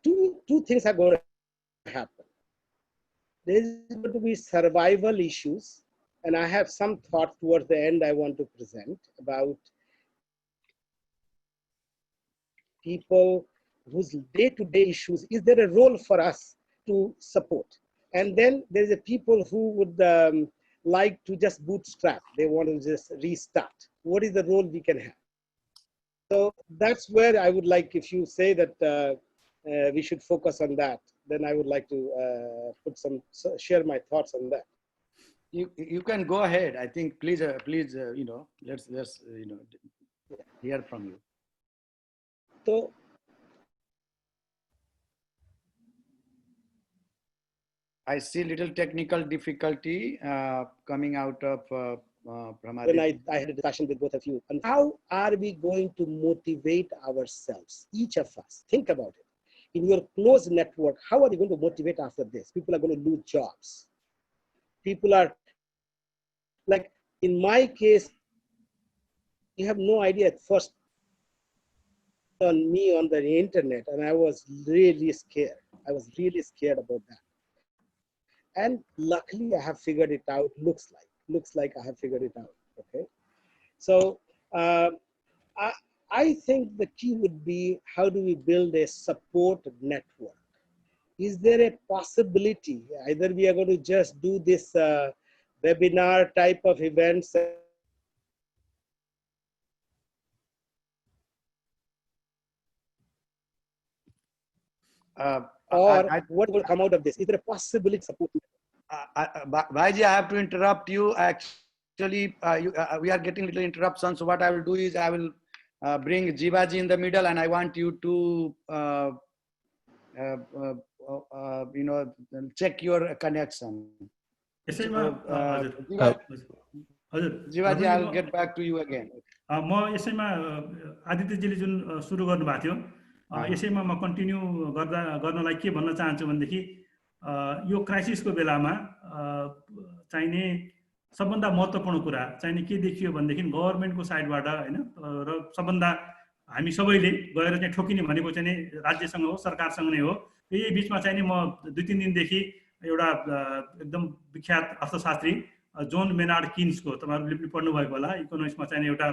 two things are going to happen. There's going to be survival issues, and I have some thoughts towards the end I want to present about people whose day-to-day issues. Is there a role for us to support? And then there's a people who would like to just bootstrap. They want to just restart. What is the role we can have? So that's where I would like, if you say that we should focus on that, then I would like to share my thoughts on that. You can go ahead. I think please you know, let's you know, hear from you. So I see little technical difficulty coming out of from when I had a discussion with both of you. And how are we going to motivate ourselves, each of us? Think about it. In your close network, how are you going to motivate after this? People are going to lose jobs. People are, like in my case, you have no idea at first on me on the internet, and I was really scared. I was really scared about that. And luckily I have figured it out, looks like I have figured it out, okay? So I think the key would be, how do we build a support network? Is there a possibility, either we are going to just do this webinar type of events, or what will come out of this? Is there a possibility to support? Bhaiji, I have to interrupt you. Actually, we are getting little interruptions. So what I will do is I will bring Jivaji in the middle, and I want you to, you know, check your connection. Jivaji, I'll get back to you again. म यसैमा आदित्यजीले जुन सुरु गर्नु भएको थियो यसैमा म continue गर्नलाई के भन्न चाहन्छु भनेदेखि यो क्राइसिसको बेलामा चाहिने सबभन्दा महत्त्वपूर्ण कुरा चाहिने के देखियो भनेदेखि गभर्नमेन्टको साइडबाट हैन र सबभन्दा हामी सबैले गएर चाहिँ ठोकिने भनेको चाहिँ राज्यसँग हो सरकारसँग नै हो यही बीचमा चाहिँ म 2-3 दिनदेखि एउटा एकदम विख्यात अर्थशास्त्री जोन मेनार्ड किन्सको तपाईहरुले पनि पढ्नु भएको होला इकोनोमिक्समा चाहिँ एउटा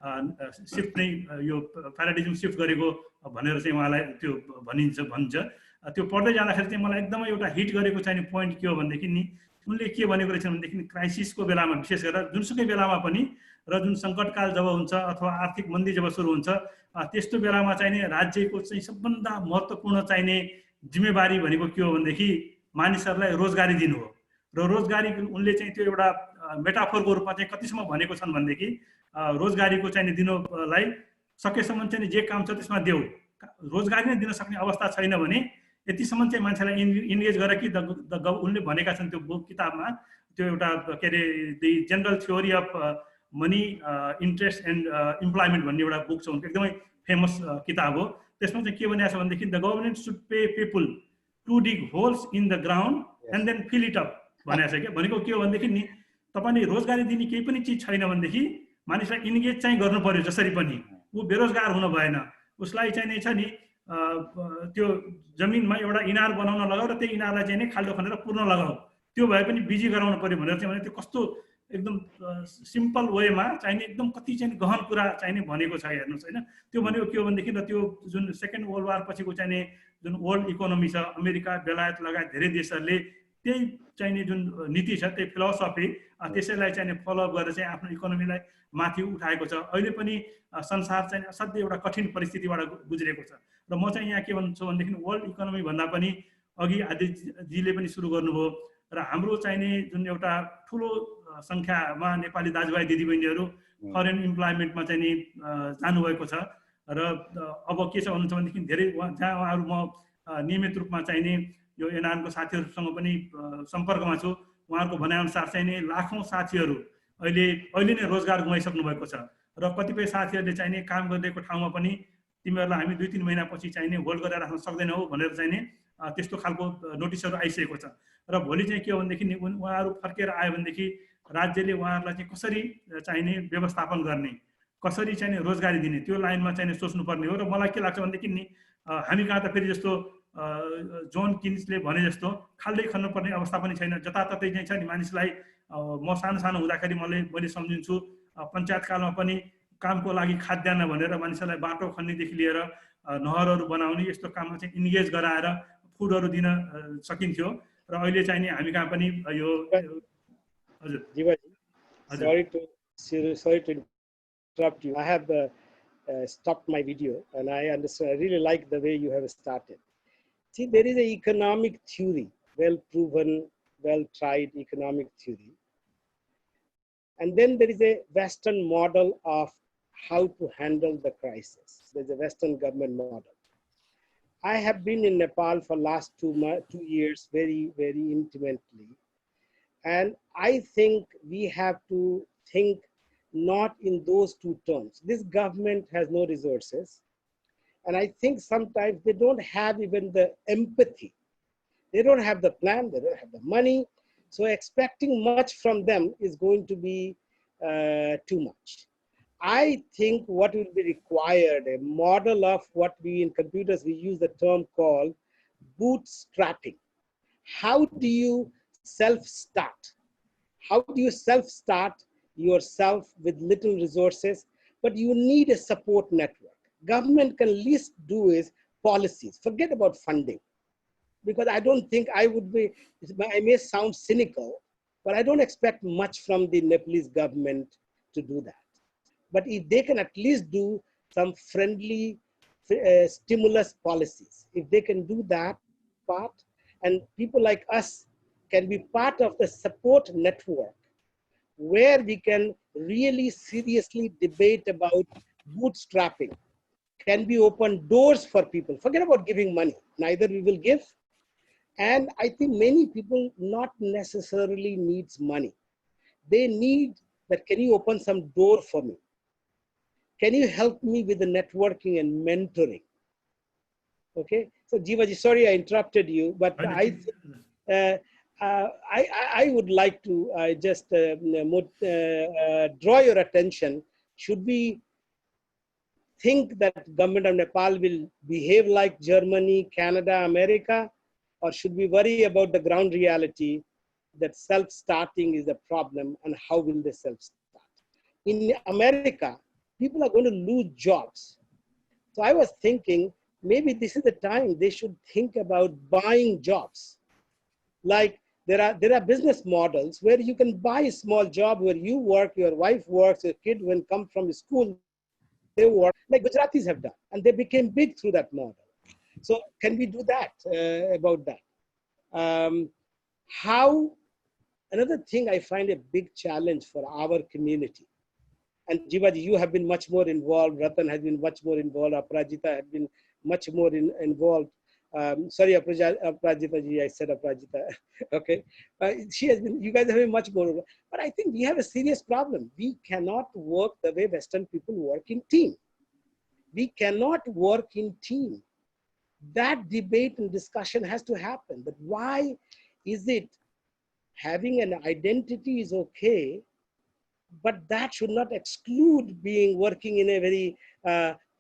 सिफ्ट नै यो प्याराडिजम सिफ्ट गरेको भनेर चाहिँ उहाँलाई त्यो भन्छ त्यो पढ्दै जाँदाखेरि चाहिँ मलाई एकदमै एउटा हिट गरेको चाहिँ पोइन्ट के हो भनेदेखि नि उनले के भनेको रहेछ भनेदेखि क्राइसिसको बेलामा विशेष गरेर जुनसुकै बेलामा पनि र जुन सङ्कटकाल जब हुन्छ अथवा आर्थिक मन्दी जब सुरु हुन्छ त्यस्तो बेलामा चाहिने राज्यको चाहिँ सबभन्दा महत्त्वपूर्ण चाहिने जिम्मेवारी भनेको के हो भनेदेखि मानिसहरूलाई रोजगारी दिनु हो र रोजगारी उनले चाहिँ त्यो एउटा मेटाफोरको रूपमा चाहिँ कतिसम्म भनेको छन् भनेदेखि रोजगारीको चाहिँ दिनुलाई सकेसम्म चाहिँ जे काम छ त्यसमा देऊ रोजगारी नै दिन सक्ने अवस्था छैन भने यतिसम्म चाहिँ मान्छेलाई इन्गेज गरेर कि उनले भनेका छन् त्यो बुक किताबमा त्यो एउटा के अरे the general theory of money interest and employment भन्ने एउटा बुक छ उनको एकदमै फेमस किताब हो त्यसमा चाहिँ के भनेको छ भनेदेखि the government should pay people to dig holes in the ground and then fill it up भनेको छ क्या भनेको के हो भनेदेखि नि तपाईँले रोजगारी दिने केही पनि चिज छैन भनेदेखि मानिसलाई इन्गेज चाहिँ गर्नु पर्यो जसरी पनि ऊ बेरोजगार हुन भएन उसलाई चाहिँ नै छ नि त्यो जमिनमा एउटा इनार बनाउन लगाऊ र त्यो इनारलाई चाहिँ नै खाल्डो खनेर पुर्न लगाऊ त्यो भए पनि बिजी गराउनु पर्यो भनेर चाहिँ भने त्यो कस्तो एकदम सिम्पल वेमा चाहिने एकदम कति चाहिँ गहन कुरा चाहिने भनेको छ हेर्नुहोस् होइन त्यो भनेको के हो भनेदेखि र त्यो जुन सेकेन्ड वर्ल्ड वार पछिको चाहिने जुन वर्ल्ड इकोनोमी छ अमेरिका बेलायत लगायत धेरै देशहरूले त्यही चाहिने जुन नीति छ त्यही फिलोसफी त्यसैलाई चाहिँ फलोअप गरेर चाहिँ आफ्नो इकोनोमीलाई माथि उठाएको छ अहिले पनि संसार चाहिँ असाध्यै एउटा कठिन परिस्थितिबाट गुज्रेको छ र म चाहिँ यहाँ के भन्छु भनेदेखि वर्ल्ड इकोनोमी भन्दा पनि अघि आदित्यजीले पनि सुरु गर्नुभयो र हाम्रो चाहिने जुन एउटा ठुलो सङ्ख्यामा नेपाली दाजुभाइ दिदीबहिनीहरू फरेन इम्प्लोइमेन्टमा चाहिँ नि जानुभएको छ र अब के छ भन्नुहुन्छ भनेदेखि धेरै जहाँ उहाँहरू म नियमित रूपमा चाहिने यो एनआरको साथीहरूसँग पनि सम्पर्कमा छु उहाँहरूको भनाइअनुसार चाहिँ नि लाखौँ साथीहरू अहिले नै रोजगार गुमाइसक्नु भएको छ र कतिपय साथीहरूले चाहिने काम गरिरहेको ठाउँमा पनि तिमीहरूलाई हामी 2-3 महिनापछि चाहिने होल्ड गरेर राख्न सक्दैनौ भनेर चाहिने त्यस्तो खालको नोटिसहरू आइसकेको छ र भोलि चाहिँ के हो भनेदेखि उहाँहरू फर्केर आयो भनेदेखि राज्यले उहाँहरूलाई चाहिँ कसरी चाहिने व्यवस्थापन गर्ने कसरी चाहिने रोजगारी दिने त्यो लाइनमा चाहिने सोच्नुपर्ने हो र मलाई के लाग्छ भनेदेखि नि हामी कहाँ त फेरि जस्तो जोन किन्सले भने जस्तो खाल्दै खन्नुपर्ने अवस्था पनि छैन जताततै चाहिँ छ नि मानिसलाई म सानो हुँदाखेरि मैले सम्झिन्छु पञ्चायतकालमा पनि कामको लागि खाद्यान्न भनेर मानिसहरूलाई बाटो खन्नेदेखि लिएर नहरहरू बनाउने यस्तो काममा चाहिँ इन्गेज गराएर फुडहरू दिन सकिन्थ्यो र अहिले चाहिँ नि हामी कहाँ पनि यो हजुर Jiwaji sorry to interrupt you. I have stopped my video and I understand. I really like the way you have started. See, there is an economic theory, well proven, well tried economic theory. And then there is a Western model of how to handle the crisis. There's a Western government model. I have been in Nepal for last 2 years very, very intimately. And I think we have to think not in those two terms. This government has no resources. And I think sometimes they don't have even the empathy. They don't have the plan, they don't have the money. So expecting much from them is going to be too much. I think what will be required, a model of what we in computers, we use the term called bootstrapping. How do you self-start? How do you self-start yourself with little resources, but you need a support network? Government can least do is policies. Forget about funding, because I don't think I may sound cynical, but I don't expect much from the Nepalese government to do that. But if they can at least do some friendly stimulus policies, if they can do that part, and people like us can be part of the support network where we can really seriously debate about bootstrapping, can be open doors for people. Forget about giving money. Neither we will give. And I think many people not necessarily needs money. They need that, can you open some door for me? Can you help me with the networking and mentoring? Okay. So Jivaji, sorry I interrupted you, but I would like to just draw your attention. Should we think that government of Nepal will behave like Germany, Canada, America, or should we worry about the ground reality that self-starting is a problem, and how will they self-start? In America, people are going to lose jobs. So I was thinking, maybe this is the time they should think about buying jobs. Like there are business models where you can buy a small job where you work, your wife works, your kid when come from school, they work, like Gujaratis have done, and they became big through that model. So can we do that about that? How another thing I find a big challenge for our community. And Jivaji, you have been much more involved. Ratan has been much more involved. Aparajita has been much more involved. Sorry, Aparajita ji, I said Aparajita. Okay. She has been, you guys have been much more. But I think we have a serious problem. We cannot work the way Western people work in team. We cannot work in team. That debate and discussion has to happen. But why is it having an identity is okay, but that should not exclude being working in a very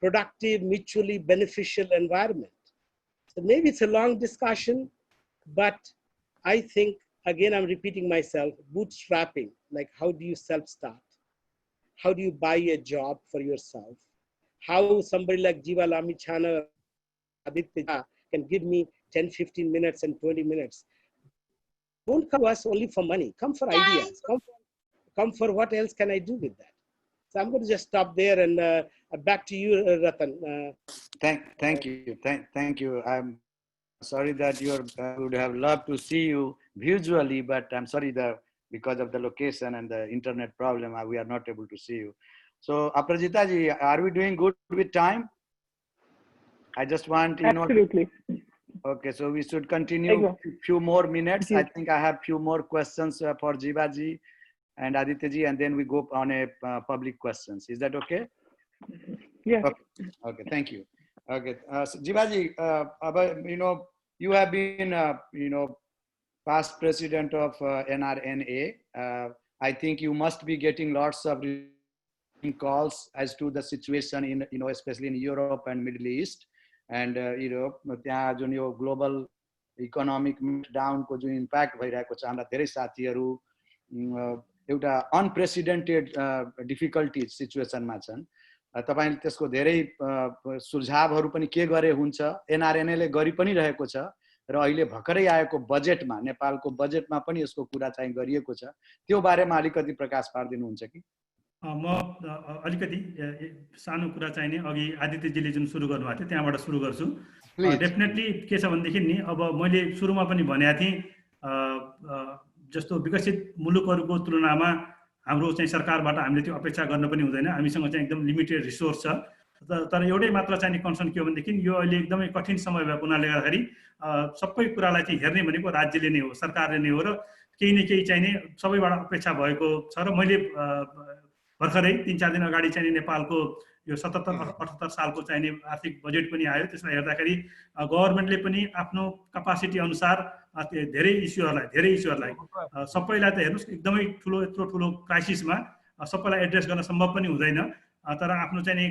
productive, mutually beneficial environment. So maybe it's a long discussion, but I think, again, I'm repeating myself, bootstrapping, like how do you self-start? How do you buy a job for yourself? How somebody like Jiva Lamichhane or Aditya Jha can give me 10, 15 minutes and 20 minutes. Don't come to us only for money, come for ideas, come for what else can I do with that? So I'm going to just stop there and back to you, Ratan. Thank you. I'm sorry that you would have loved to see you visually, but I'm sorry that because of the location and the internet problem, we are not able to see you. So Aparajita ji, are we doing good with time? I just want, Absolutely. Okay, so we should continue a few more minutes. Yes. I think I have few more questions for Jiva ji and Aditya ji, and then we go on a public questions. Is that okay? Yes. Okay, thank you. Okay, so Jiva ji, you have been, past president of NRNA. I think you must be getting lots of calls as to the situation in, especially in Europe and Middle East. And, त्यहाँ जुन यो global economic डाउनको जुन impact भइरहेको छ हाम्रा धेरै साथीहरू एउटा unprecedented difficulties सिचुएसनमा छन् तपाईले त्यसको धेरै सुझावहरू पनि के गरे हुन्छ एनआरएनएले गरि पनि रहेको छ र अहिले भर्खरै आएको बजेटमा नेपालको बजेटमा पनि यसको कुरा चाहिँ गरिएको छ त्यो बारेमा अलिकति प्रकाश पार्दिनुहुन्छ कि म अलिकति सानो कुरा चाहिँ नि अघि आदित्यजीले जुन सुरु गर्नुभएको थियो त्यहाँबाट सुरु गर्छु डेफिनेटली के छ भनेदेखि नि अब मैले सुरुमा पनि भनेको थिएँ जस्तो विकसित मुलुकहरूको तुलनामा हाम्रो चाहिँ सरकारबाट हामीले त्यो अपेक्षा गर्न पनि हुँदैन हामीसँग चाहिँ एकदम लिमिटेड रिसोर्स छ तर एउटै मात्र चाहिँ कन्सर्न के हो भनेदेखि यो अहिले एकदमै कठिन समय भएको हुनाले गर्दाखेरि सबै कुरालाई चाहिँ हेर्ने भनेको राज्यले नै हो सरकारले नै हो र केही न केही चाहिँ नि सबैबाट अपेक्षा भएको छ र मैले भर्खरै 3-4 दिन अगाडि चाहिँ नेपालको यो 77-78 सालको चाहिँ नि आर्थिक बजेट पनि आयो त्यसलाई हेर्दाखेरि गभर्नमेन्टले पनि आफ्नो क्यापासिटी अनुसार धेरै इस्युहरुलाई सबैलाई त हेर्नुस् एकदमै ठुलो यत्रो ठुलो क्राइसिसमा सबैलाई एड्रेस गर्न सम्भव पनि हुँदैन तर आफ्नो चाहिँ नि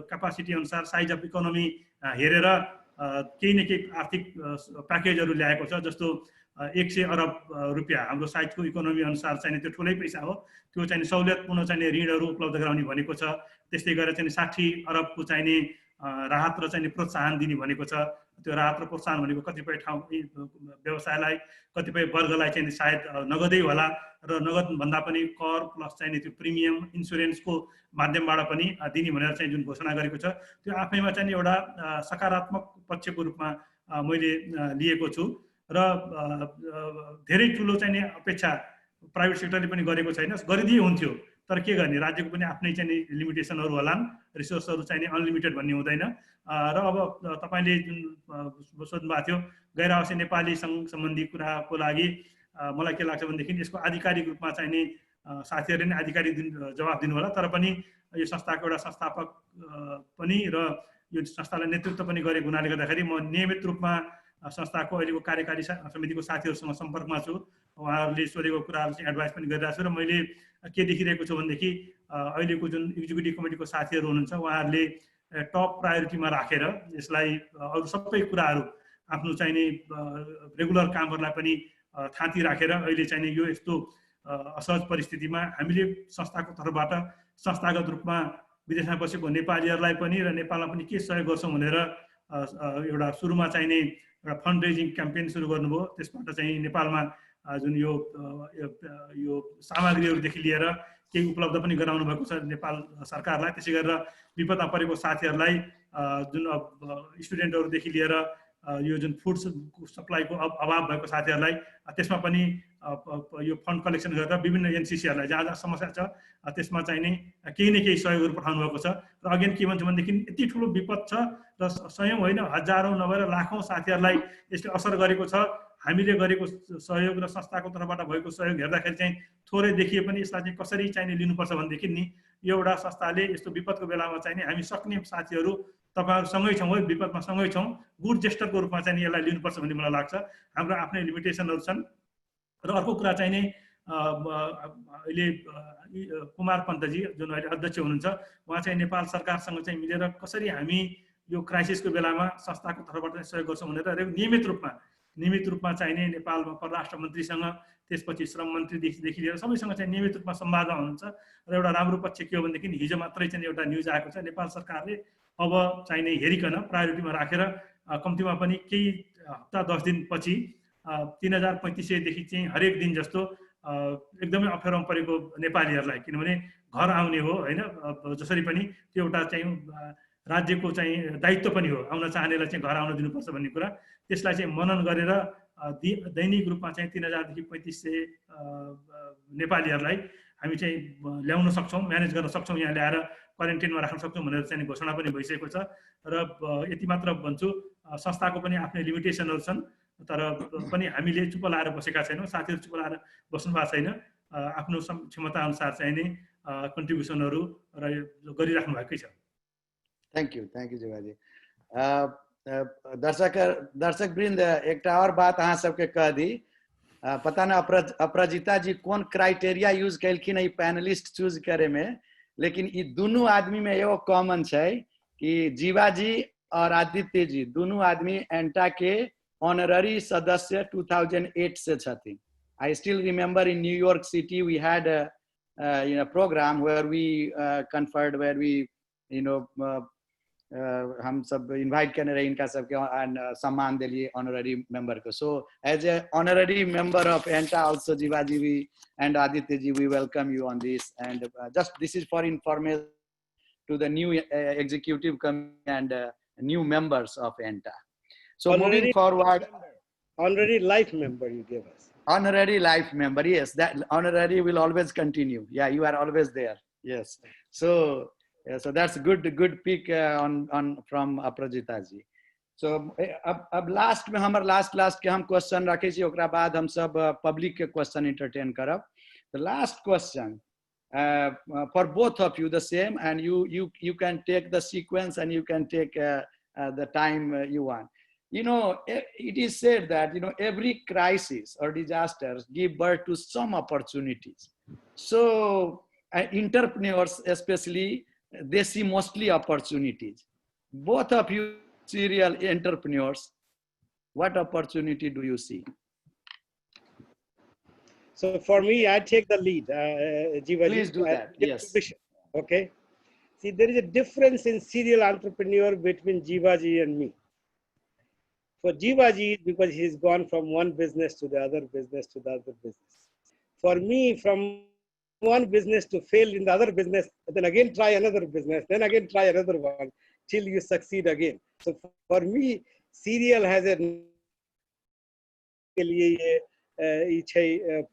क्यापासिटी अनुसार साइज अफ इकोनोमी हेरेर केही न केही आर्थिक प्याकेजहरु ल्याएको छ जस्तो 100 अरब रुपैयाँ हाम्रो साइजको इकोनोमी अनुसार चाहिँ त्यो ठुलै पैसा हो त्यो चाहिँ सहुलियतपूर्ण चाहिँ ऋणहरु उपलब्ध गराउने भनेको छ त्यस्तै गरेर चाहिँ 60 अरबको चाहिँ नि राहत र चाहिँ प्रोत्साहन दिने भनेको छ त्यो राहत र प्रोत्साहन भनेको कतिपय ठाउँ व्यवसायलाई कतिपय वर्गलाई चाहिँ सायद नगदै होला र नगद भन्दा पनि कर प्लस चाहिँ त्यो प्रिमियम इन्स्योरेन्सको माध्यमबाट पनि दिने भनेर चाहिँ जुन घोषणा गरेको छ त्यो आफैमा चाहिँ एउटा सकारात्मक पक्षको रूपमा मैले लिएको छु र धेरै ठुलो चाहिँ अपेक्षा प्राइभेट सेक्टरले पनि गरेको छैन गरिदिए हुन्थ्यो तर के गर्ने राज्यको पनि आफ्नै चाहिँ लिमिटेसनहरु होलान् रिसोर्सहरु चाहिँ अनलिमिटेड भन्ने हुँदैन र अब तपाईले जुन सोध्नु भएको थियो गैर आवासीय नेपाली सम्बन्धी कुराको लागि मलाई के लाग्छ भनेदेखि यसको आधिकारिक रूपमा चाहिँ नि साथीहरुले नै आधिकारिक जवाफ दिनु होला तर पनि यो संस्थाको एउटा संस्थापक पनि र यो संस्थालाई नेतृत्व पनि गरेको हुनाले गर्दाखेरि म नियमित रूपमा संस्थाको अहिलेको कार्यकारी समितिको साथीहरुसँग सम्पर्कमा छु उहाँहरूले सोधेको कुराहरु चाहिँ एडभाइस पनि गरिरहेको छु र मैले के देखिरहेको छु भनेदेखि अहिलेको जुन एक्जिक्युटिभ कमिटीको साथीहरु हुनुहुन्छ उहाँहरूले टप प्रायोरिटीमा राखेर यसलाई अरु सबै कुराहरु आफ्नो चाहिँ नि रेगुलर कामहरुलाई पनि थाती राखेर अहिले चाहिँ यो यस्तो असहज परिस्थितिमा हामीले संस्थाको तर्फबाट संस्थागत रूपमा विदेशमा बसेको नेपालीहरूलाई पनि र नेपालमा पनि के सहयोग गर्छौँ भनेर एउटा सुरुमा चाहिने एउटा फन्ड रेजिङ क्याम्पेन सुरु गर्नुभयो। त्यसबाट चाहिँ नेपालमा जुन यो सामग्रीहरूदेखि लिएर केही उपलब्ध पनि गराउनु भएको छ नेपाल सरकारलाई। त्यसै गरेर विपदमा परेको साथीहरूलाई जुन स्टुडेन्टहरूदेखि लिएर यो जुन फुड सप्लाईको अभाव भएको साथीहरूलाई त्यसमा पनि यो फन्ड कलेक्सन गरेर विभिन्न एनसीसीहरूलाई जहाँ जहाँ समस्या छ त्यसमा चाहिँ नि केही न केही सहयोगहरू पठाउनु भएको छ। र अगेन के भन्छु भनेदेखि यति ठुलो विपद छ र सयौँ होइन हजारौँ नभएर लाखौँ साथीहरूलाई यसले असर गरेको छ। हामीले गरेको सहयोग र संस्थाको तर्फबाट भएको सहयोग हेर्दाखेरि चाहिँ थोरै देखिए पनि यसलाई चाहिँ कसरी चाहिँ लिनुपर्छ भनेदेखि नि यो एउटा संस्थाले यस्तो विपदको बेलामा चाहिँ नि हामी सक्ने साथीहरू तपाईहरु सँगै छौँ है, विपदमा सँगै छौँ, गुड जेस्टरको रूपमा चाहिँ यसलाई लिनुपर्छ भन्ने मलाई लाग्छ। हाम्रो आफ्नै लिमिटेसनहरू छन्। र अर्को कुरा चाहिँ नि अहिले कुमार पन्तजी जुन अहिले अध्यक्ष हुनुहुन्छ उहाँ चाहिँ नेपाल सरकारसँग चाहिँ मिलेर कसरी हामी यो क्राइसिसको बेलामा संस्थाको तर्फबाट सहयोग गर्छौँ भनेर नियमित रूपमा चाहिने नेपालमा परराष्ट्र मन्त्रीसँग त्यसपछि श्रम मन्त्रीदेखि लिएर सबैसँग चाहिँ नियमित रूपमा संवादमा हुनुहुन्छ। र एउटा राम्रो पक्ष के हो भनेदेखि हिजो मात्रै चाहिँ एउटा न्युज आएको छ नेपाल सरकारले अब चाहिने हेरिकन प्रायोरिटीमा राखेर कम्तीमा पनि केही हप्ता 10 दिनपछि 3500 देखि चाहिँ हरेक दिन जस्तो एकदमै अप्ठ्यारोमा परेको नेपालीहरूलाई, किनभने घर आउने हो होइन, जसरी पनि त्यो एउटा चाहिँ राज्यको चाहिँ दायित्व पनि हो, आउन चाहनेलाई चाहिँ घर आउन दिनुपर्छ भन्ने कुरा, त्यसलाई चाहिँ मनन गरेर दैनिक रूपमा चाहिँ 3000 देखि 3500 नेपालीहरूलाई हामी चाहिँ ल्याउन सक्छौँ, म्यानेज गर्न सक्छौँ, यहाँ ल्याएर क्वारेन्टाइनमा राख्न सक्छौँ भनेर चाहिँ घोषणा पनि भइसकेको छ। र यति मात्र भन्छु, संस्थाको पनि आफ्नै लिमिटेसनहरू छन्, तर पनि हामीले चुप लाएर बसेका छैनौँ, साथीहरू चुप लाएर बस्नु भएको छैन, आफ्नो क्षमता अनुसार चाहिँ नै कन्ट्रिब्युसनहरू र गरिराख्नु भएकै छ। Thank you Jiwaji. दर्शक वृंद एक और बात अहाँ सबके कह दी, पता ना अपराजिता जी कौन क्राइटेरिया यूज कलखिन ई पैनलिस्ट चूज करे में, लेकिन ये दोनों आदमी में एगो कॉमन है कि जीवा जी और आदित्य जी दोनों आदमी एंटा के ऑनररी सदस्य 2008 से छथिन। I still remember in New York City we had a program where we conferred, where we हम सब इन्वाइट करने रहे इनका सबके सम्मान दिलिए ऑनररी मेंबर को। So as a honorary member of एंटा also Jiva ji and Aditya ji, we welcome you on this, and just this is for information to the new executive committee and new members of ENTA. So honorary, moving forward, honorary life member you gave us. Honorary life member, yes, that honorary will always continue. Yeah, you are always there. Yes. So that's good pick on from Aprajita ji. So अब last में हमारे last के हम question रखे छी, ओकरा बाद हम सब पब्लिक के क्वेश्चन एंटरटेन करब। The last question for both of you the same, and you can take the sequence and you can take the time you want. It is said that every crisis or disasters give birth to some opportunities. So entrepreneurs especially, they see mostly opportunities. Both of you serial entrepreneurs, what opportunity do you see? So for me, I take the lead. Jiva, please do that. Yes. Okay. See, there is a difference in serial entrepreneur between Jiva ji and me. For Jiva ji, because he's gone from one business to the other business to the other business. For me, from one business to fail in the other business, then again try another business, then again try another one till you succeed again. So for me, serial has a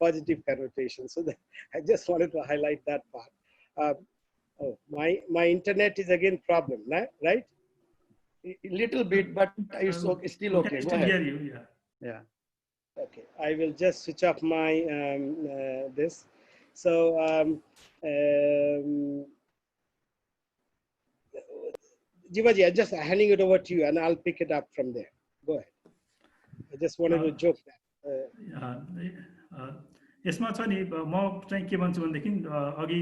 positive connotation. So I just wanted to highlight that part. My internet is again problem, right? A little bit, but it's still okay. Go ahead. Yeah. Okay, I will just switch off my this. So Jiva ji, I'm just handing it over to you, and I'll pick it up from there. Go ahead. I just wanted to joke that. यसमा छ नि, म चाहिँ के भन्छु भनेदेखि अघि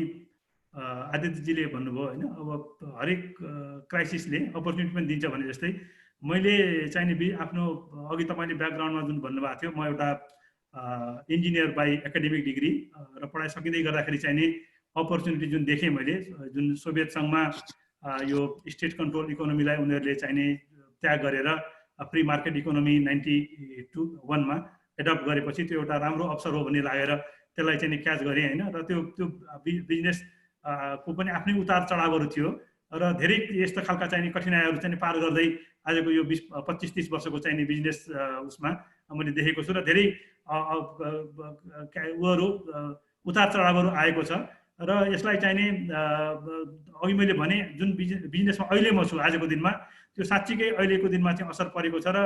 आदित्यजीले भन्नुभयो हैन, अब हरेक क्राइसिसले अपर्च्युनिटी पनि दिन्छ भने जस्तै मैले चाहिँ नि आफ्नो अघि तपाईले ब्याकग्राउन्डमा जुन भन्नुभएको थियो, म एउटा इन्जिनियर बाइ एकाडेमिक डिग्री र पढाइ सकिँदै गर्दाखेरि चाहिँ नि अपर्च्युनिटी जुन देखेँ मैले, जुन सोभियत सङ्घमा यो स्टेट कन्ट्रोल इकोनोमीलाई उनीहरूले चाहिने त्याग गरेर फ्री मार्केट इकोनोमी 91 मा एडप्ट गरेपछि त्यो एउटा राम्रो अवसर हो भन्ने लागेर त्यसलाई चाहिँ क्याच गरेँ हैन। र त्यो बिजनेस को पनि आफ्नै उतार चढावहरू थियो र धेरै यस्तो खालका चाहिँ कठिनाइहरू चाहिँ पार गर्दै आजको यो 25-30 वर्षको चाहिँ बिजनेस उसमा मैले देखेको छु र धेरै उहरू उतार चढावहरू आएको छ। र यसलाई चाहिँ अघि मैले भने जुन बिजनेसमा अहिले म छु आजको दिनमा, त्यो साँच्चीकै अहिलेको दिनमा चाहिँ असर परेको छ र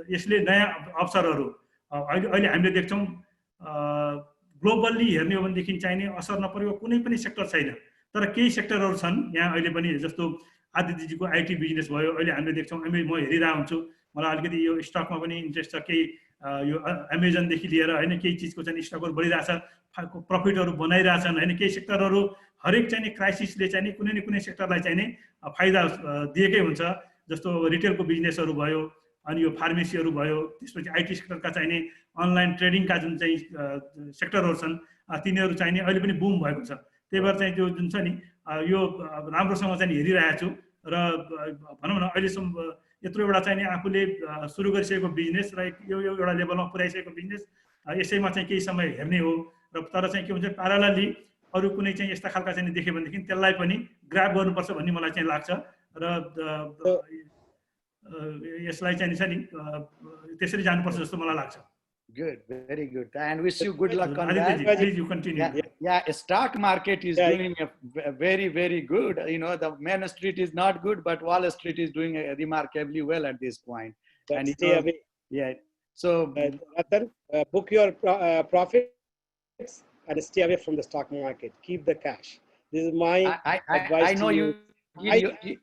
यसले नयाँ अवसरहरू अहिले हामीले देख्छौँ। ग्लोबल्ली हेर्ने हो भनेदेखि चाहिने असर नपरेको कुनै पनि सेक्टर छैन, तर केही सेक्टरहरू छन् यहाँ अहिले पनि, जस्तो आदित्यजीको आइटी बिजनेस भयो, अहिले हामीले देख्छौँ। म हेरिरहेको हुन्छु, मलाई अलिकति यो स्टकमा पनि इन्ट्रेस्ट छ, केही यो अमेजनदेखि लिएर होइन केही चिजको चाहिँ स्टकहरू बढिरहेछ, प्रफिटहरू बनाइरहेछन् होइन। केही सेक्टरहरू हरेक चाहिँ क्राइसिसले चाहिँ कुनै न कुनै सेक्टरलाई चाहिँ फाइदा दिएकै हुन्छ, जस्तो रिटेलको बिजनेसहरू भयो, अनि यो फार्मेसीहरू भयो, त्यसपछि आइटी सेक्टरका चाहिने अनलाइन ट्रेडिङका जुन चाहिँ सेक्टरहरू छन् तिनीहरू चाहिने अहिले पनि बुम भएको छ। त्यही भएर चाहिँ त्यो जुन छ नि यो राम्रोसँग चाहिँ हेरिरहेको छु र भनौँ न अहिलेसम्म यत्रो एउटा चाहिँ आफूले सुरु गरिसकेको बिजनेस र यो एउटा लेभलमा पुर्याइसकेको बिजनेस यसैमा चाहिँ केही समय हेर्ने हो। र तर चाहिँ के हुन्छ, प्यारालली अरू कुनै चाहिँ यस्ता खालका चाहिँ देख्यो भनेदेखि त्यसलाई पनि ग्राब गर्नुपर्छ भन्ने मलाई चाहिँ लाग्छ र यसलाई चाहिँ छ नि त्यसरी जानुपर्छ जस्तो मलाई लाग्छ। Good, very good, and wish you good luck on Aditya that. Please, you continue. Yeah, stock market is doing very, very good. You know, the Main Street is not good, but Wall Street is doing remarkably well at this point. And stay away. Yeah. So, Ratan, book your profits and stay away from the stock market. Keep the cash. This is my advice. I know to you.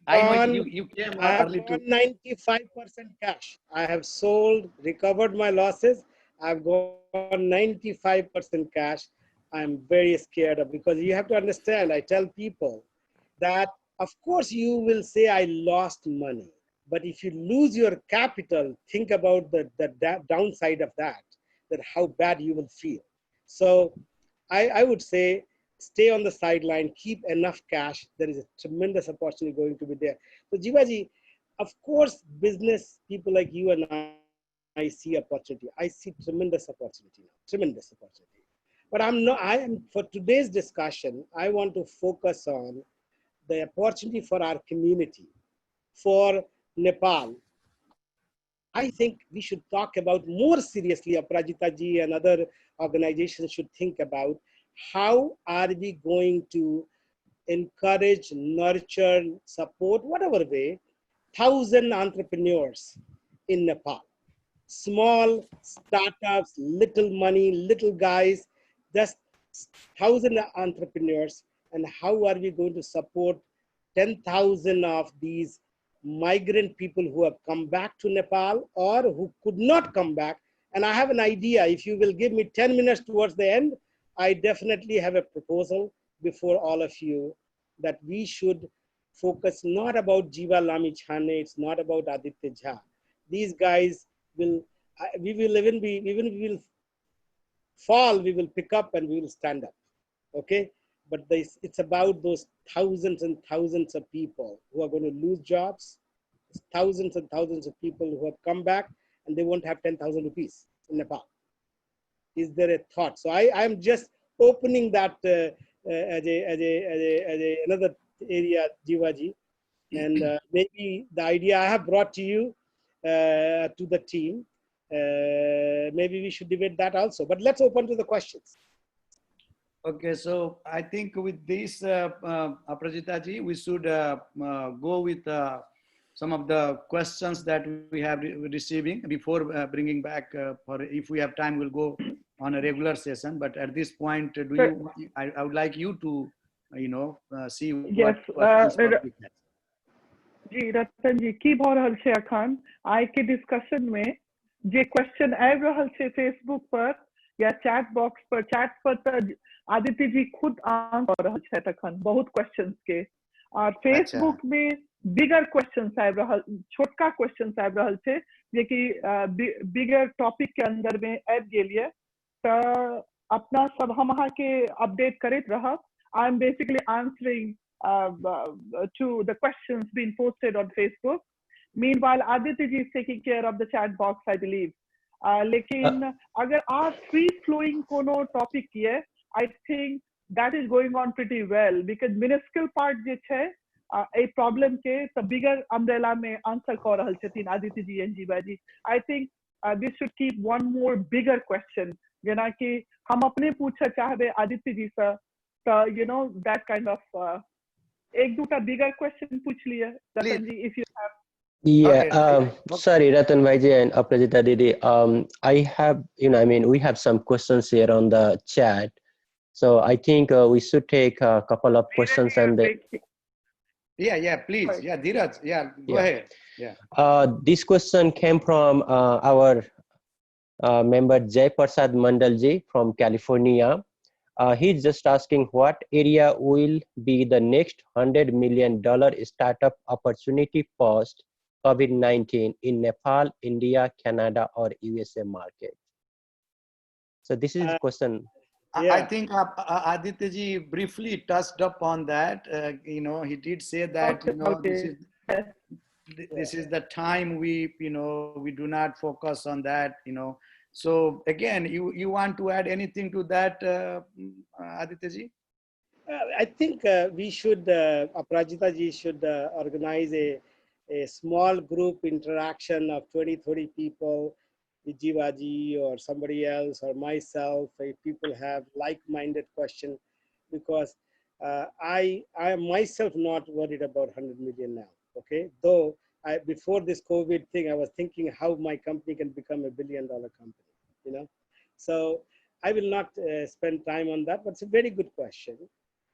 I know you came early to 95% cash. I have sold, recovered my losses. I've gone 95% cash. I'm very scared of, because you have to understand, I tell people that of course you will say I lost money, but if you lose your capital, think about the downside of that how bad you will feel. So I would say stay on the sideline, keep enough cash. There is a tremendous opportunity going to be there. So Jiva ji, of course, business people like you and I see opportunity. I see tremendous opportunity now, tremendous opportunity. But for today's discussion, I want to focus on the opportunity for our community, for Nepal. I think we should talk about more seriously, Aparajita ji and other organizations should think about how are we going to encourage, nurture, support, whatever way, 1,000 entrepreneurs in Nepal. Small startups, little money, little guys, just 1,000 entrepreneurs. And how are we going to support 10,000 of these migrant people who have come back to Nepal or who could not come back? And I have an idea. If you will give me 10 minutes towards the end, I definitely have a proposal before all of you that we should focus not about Jiva Lamichhane, it's not about Aditya Jha. These guys we will fall, we will pick up and we will stand up, okay? But it's about those thousands and thousands of people who are going to lose jobs, thousands and thousands of people who have come back and they won't have 10,000 rupees in Nepal. Is there a thought? So I'm just opening that as another area, Jiva ji, and maybe the idea I have brought to you, to the team, maybe we should debate that also. But let's open to the questions. Okay, so I think with this, Aparajita ji, we should go with some of the questions that we have receiving before bringing back. For if we have time, we'll go on a regular session. But at this point, I would like you to, see yes, what questions. जी रतन जी की भऽ रहल छै अखन आइ के discussion में जे question आबि रहल छै फेसबुक पर या चैट बॉक्स पर, चैट पर तऽ आदित्य जी खुद आंसर कऽ रहल छथि अखन बहुत क्वेश्चंस के, और फेसबुक में बिगर क्वेश्चंस आबि रहल, छोटका क्वेश्चंस आबि रहल छै जे कि बिगर टॉपिक के अंदर में आबि गेल ये। तऽ अपना सब हम वहाँ के update करते रहा. I'm basically answering to the questions being posted on Facebook. Meanwhile, Aditya ji is taking care of the chat box, I believe. लेकिन अगर आप free flowing कोनो topic किए, I think that is going on pretty well because minuscule part जे छे a problem के the bigger umbrella में answer कर रहल छथिन Aditya ji and Jiva ji. I think this should keep one more bigger question. जेना कि हम अपने पूछे चाहबे आदित्य जी से, you know, that kind of एक दूटा bigger question पूछ लिए रतन जी, if you have. Yeah, Okay. sorry, Ratan Bhaiji and Aprajita Didi. I have, I mean, we have some questions here on the chat. So I think we should take a couple of questions and then. Yeah, please. Right. Yeah, Dheeraj, go ahead. Yeah. This question came from our member Jai Prasad Mandalji from California. He's just asking what area will be the next $100 million startup opportunity post COVID-19 in Nepal, India, Canada, or USA market. So this is the question. I think Aditya ji briefly touched upon that. You know, he did say that, you know, this is the time we, you know, we do not focus on that, you know. So again, you want to add anything to that, Aditya ji? I think we should, Aprajita ji should organize a small group interaction of 20-30 people with Jiva ji or somebody else or myself, if people have like-minded question, because I am myself not worried about 100 million now, okay? Though before this COVID thing, I was thinking how my company can become $1 billion company, you know? So I will not spend time on that, but it's a very good question.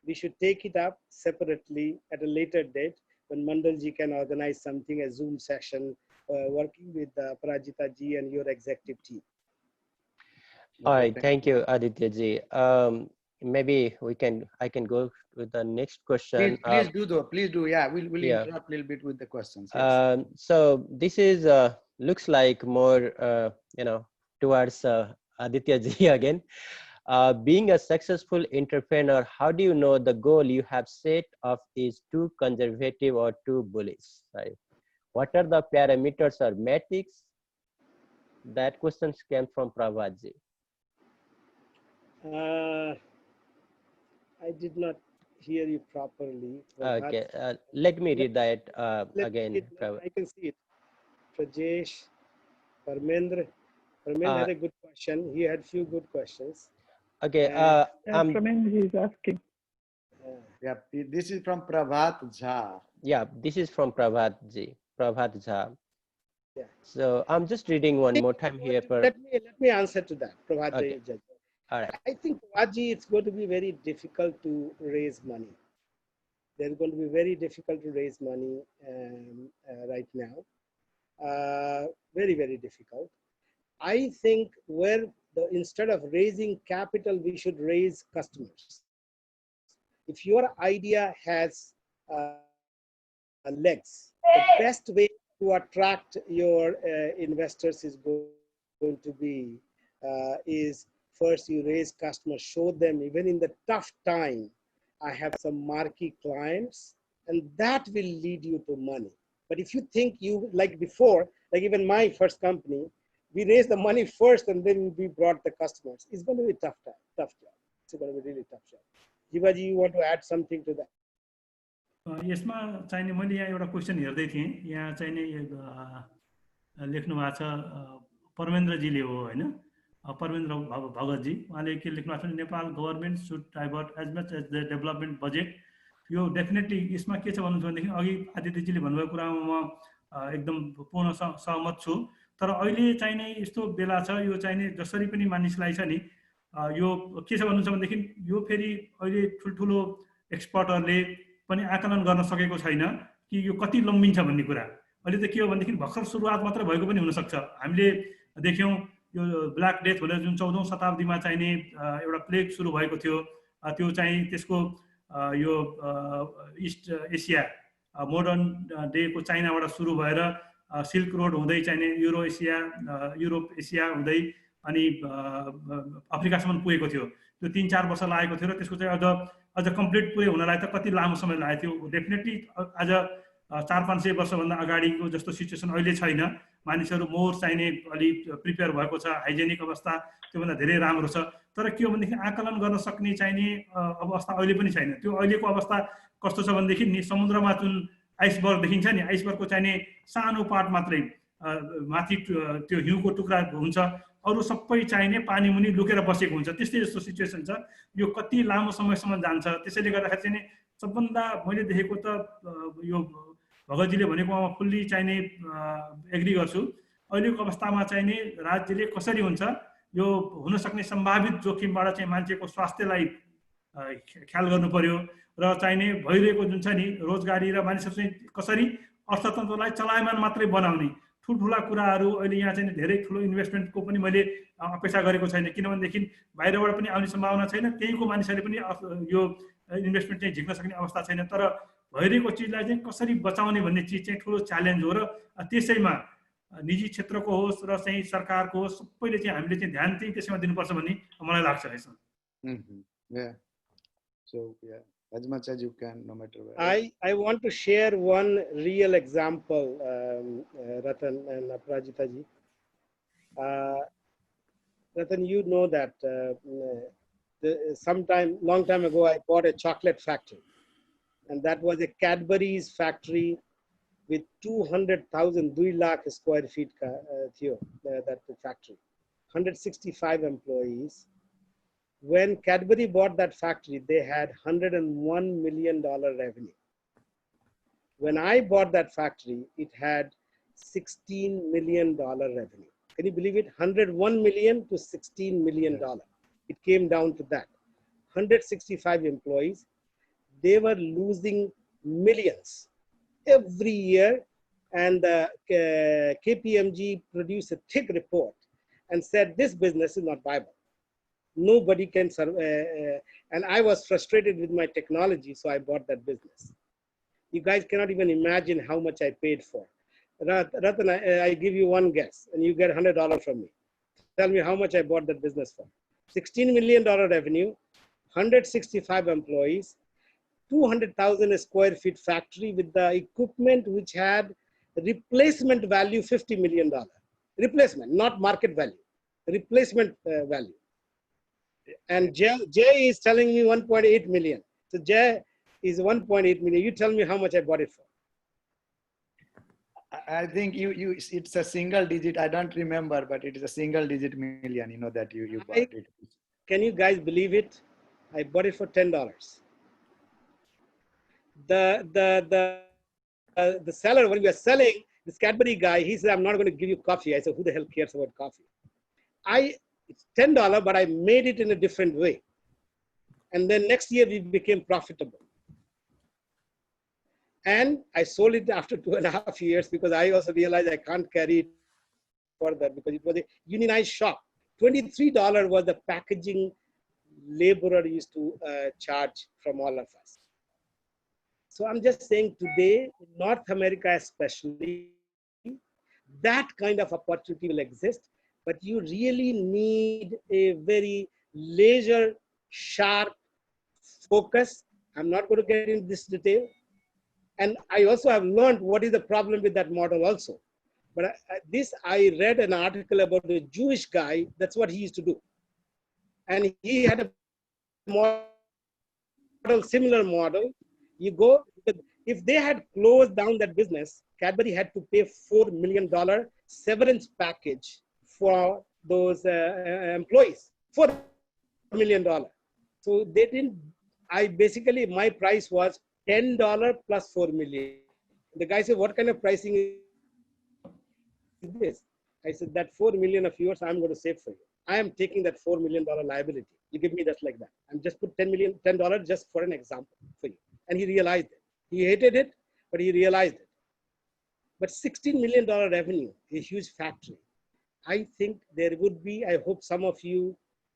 We should take it up separately at a later date when Mandalji can organize something, a Zoom session, working with Prajita ji and your executive team. All right, thank you, Aditya ji. Maybe I can go with the next question. Please do though. Please do. Yeah, we'll interrupt a little bit with the questions. Yes. So this is looks like more you know, towards Aditya ji again. Being a successful entrepreneur, how do you know the goal you have set up is too conservative or too bullish? Right? What are the parameters or metrics? That question came from Prabhat ji. I did not hear you properly. Okay, let me read that again. I can see it. Prajesh, Parmendra had a good question. He had few good questions. Okay, Parmendra is asking. Yeah, this is from Prabhat Jha. Yeah, this is from Prabhat ji. Prabhat Jha. Yeah. So I'm just reading one more time here. Let me answer to that, Prabhat Okay. Jha. All right. I think, Prabhat, it's going to be very difficult to raise money. They're going to be very difficult to raise money right now. Very, very difficult. I think instead of raising capital, we should raise customers. If your idea has legs, the best way to attract your investors is going to be is first you raise customers, show them even in the tough time, I have some marquee clients, and that will lead you to money. But if you think like before, like even my first company, we raised the money first and then we brought the customers. It's going to be a tough job. It's going to be really tough job. Jiva ji, you want to add something to that? यसमा चाहिने मैले यहाँ एउटा question हेर्दै थिएँ, यहाँ चाहिने लेख्नु भएको छ परमेन्द्रजीले हो हैन, परमेन्द्र भगतजी, उहाँले के लेख्नु भएको छ, Nepal government should divert as much as the development budget. यो डेफिनेटली यसमा के छ भन्नुहुन्छ भनेदेखि अघि आदित्यजीले भन्नुभएको कुरामा म एकदम पूर्ण सहमत छु. तर अहिले चाहिने यस्तो बेला छ, यो चाहिने जसरी पनि मानिसलाई छ नि, यो के छ भन्नुहुन्छ भनेदेखि यो फेरि अहिले ठुलठुलो एक्सपर्टहरूले पनि आकलन गर्न सकेको छैन कि यो कति लम्बिन्छ भन्ने कुरा. अहिले त के हो भनेदेखि भर्खर सुरुवात मात्र भएको पनि हुन सक्छ. हामीले देख्यौं यो ब्ल्याक डेथ भनेर जुन 14औं शताब्दीमा चाहिने एउटा प्लेग सुरु भएको थियो, त्यो चाहिँ त्यसको यो इस्ट एसिया मोडर्न डेको चाइनाबाट सुरु भएर सिल्क रोड हुँदै चाहिने युरोप एसिया हुँदै अनि अफ्रिकासम्म पुगेको थियो। त्यो 3-4 वर्ष लागेको थियो र त्यसको चाहिँ अझ कम्प्लिट पुरै हुनलाई त कति लामो समय लागेको थियो। डेफिनेटली आज 400-500 वर्षभन्दा अगाडिको जस्तो सिचुएसन अहिले छैन। मानिसहरू मोर चाहिने अलि प्रिपेयर भएको छ, हाइजेनिक अवस्था त्योभन्दा धेरै राम्रो छ। तर के हो भनेदेखि आकलन गर्न सक्ने चाहिने अवस्था अहिले पनि छैन। त्यो अहिलेको अवस्था कस्तो छ भनेदेखि नि समुद्रमा जुन आइसबर्ग देखिन्छ नि, आइसबर्गको चाहिने सानो पार्ट मात्रै माथि त्यो हिउँको टुक्रा हुन्छ, अरू सबै चाहिने पानी मुनि लुकेर बसेको हुन्छ। त्यस्तै जस्तो सिचुएसन छ। यो कति लामो समयसम्म जान्छ। त्यसैले गर्दाखेरि चाहिँ सबभन्दा मैले देखेको त यो भगतजीले भनेकोमा फुल्ली चाहिने एग्री गर्छु। अहिलेको अवस्थामा चाहिने राज्यले कसरी हुन्छ यो हुन सक्ने सम्भावित जोखिमबाट चाहिँ मान्छेको स्वास्थ्यलाई ख्याल गर्नु पर्यो र चाहिने भइरहेको जुन छ नि रोजगारी र मानिसहरू चाहिँ कसरी अर्थतन्त्रलाई चलायमान मात्रै बनाउने ठुल्ठुला कुराहरू अहिले यहाँ चाहिँ धेरै ठुलो इन्भेस्टमेन्टको पनि मैले अपेक्षा गरेको छैन। किनभनेदेखि बाहिरबाट पनि आउने सम्भावना छैन, त्यहीँको मानिसहरूले पनि यो इन्भेस्टमेन्ट चाहिँ झिक्न सक्ने अवस्था छैन। तर भइरहेको चिजलाई चाहिँ कसरी बचाउने भन्ने चिज चाहिँ ठुलो च्यालेन्ज हो र त्यसैमा निजी क्षेत्रको होस् र चाहिँ सरकारको होस् सबैले चाहिँ हामीले चाहिँ ध्यान चाहिँ त्यसैमा दिनुपर्छ भन्ने मलाई लाग्छ है sir. So yeah, as much as you can, no matter where. I want to share one real example, Ratan and Aprajita ji. Ratan, you know that long time ago, I bought a chocolate factory, and that was a Cadbury's factory with 200,000 2 lakh square feet that factory, 165 employees. When Cadbury bought that factory, they had $101 million revenue. When I bought that factory, it had $16 million revenue. Can you believe it? 101 million to $16 million. It came down to that. 165 employees. They were losing millions every year. And KPMG produced a thick report and said, this business is not viable. Nobody can survive. And I was frustrated with my technology, so I bought that business. You guys cannot even imagine how much I paid for. Ratan, I give you one guess, and you get $100 from me. Tell me how much I bought that business for. $16 million revenue, 165 employees, 200,000 square feet factory with the equipment which had replacement value $50 million. Replacement, not market value. Replacement value. And Jay is telling me 1.8 million. So Jay is 1.8 million. You tell me how much I bought it for. I think it's a single digit. I don't remember, but it is a single digit million, you know, that you bought it. Can you guys believe it? I bought it for $10. The seller, when we were selling, this Cadbury guy, he said, I'm not going to give you coffee. I said, who the hell cares about coffee? It's $10, but I made it in a different way. And then next year we became profitable. And I sold it after 2.5 years because I also realized I can't carry it further because it was a unionized shop. $23 was the packaging laborer used to charge from all of us. So I'm just saying today, in North America especially, that kind of opportunity will exist. But you really need a very laser sharp focus. I'm not going to get into this detail. And I also have learned what is the problem with that model also. But I read an article about a Jewish guy. That's what he used to do. And he had a model, similar model. You go, if they had closed down that business, Cadbury had to pay $4 million severance package for those employees, $4 million. So they didn't, my price was $10 plus $4 million. The guy said, what kind of pricing is this? I said, that $4 million of yours, I'm going to save for you. I am taking that $4 million liability. You give me just like that. I'm just put $10 just for an example for you. And he realized it. He hated it, but he realized it. But $16 million revenue, a huge factory. I think there would be, I hope some of you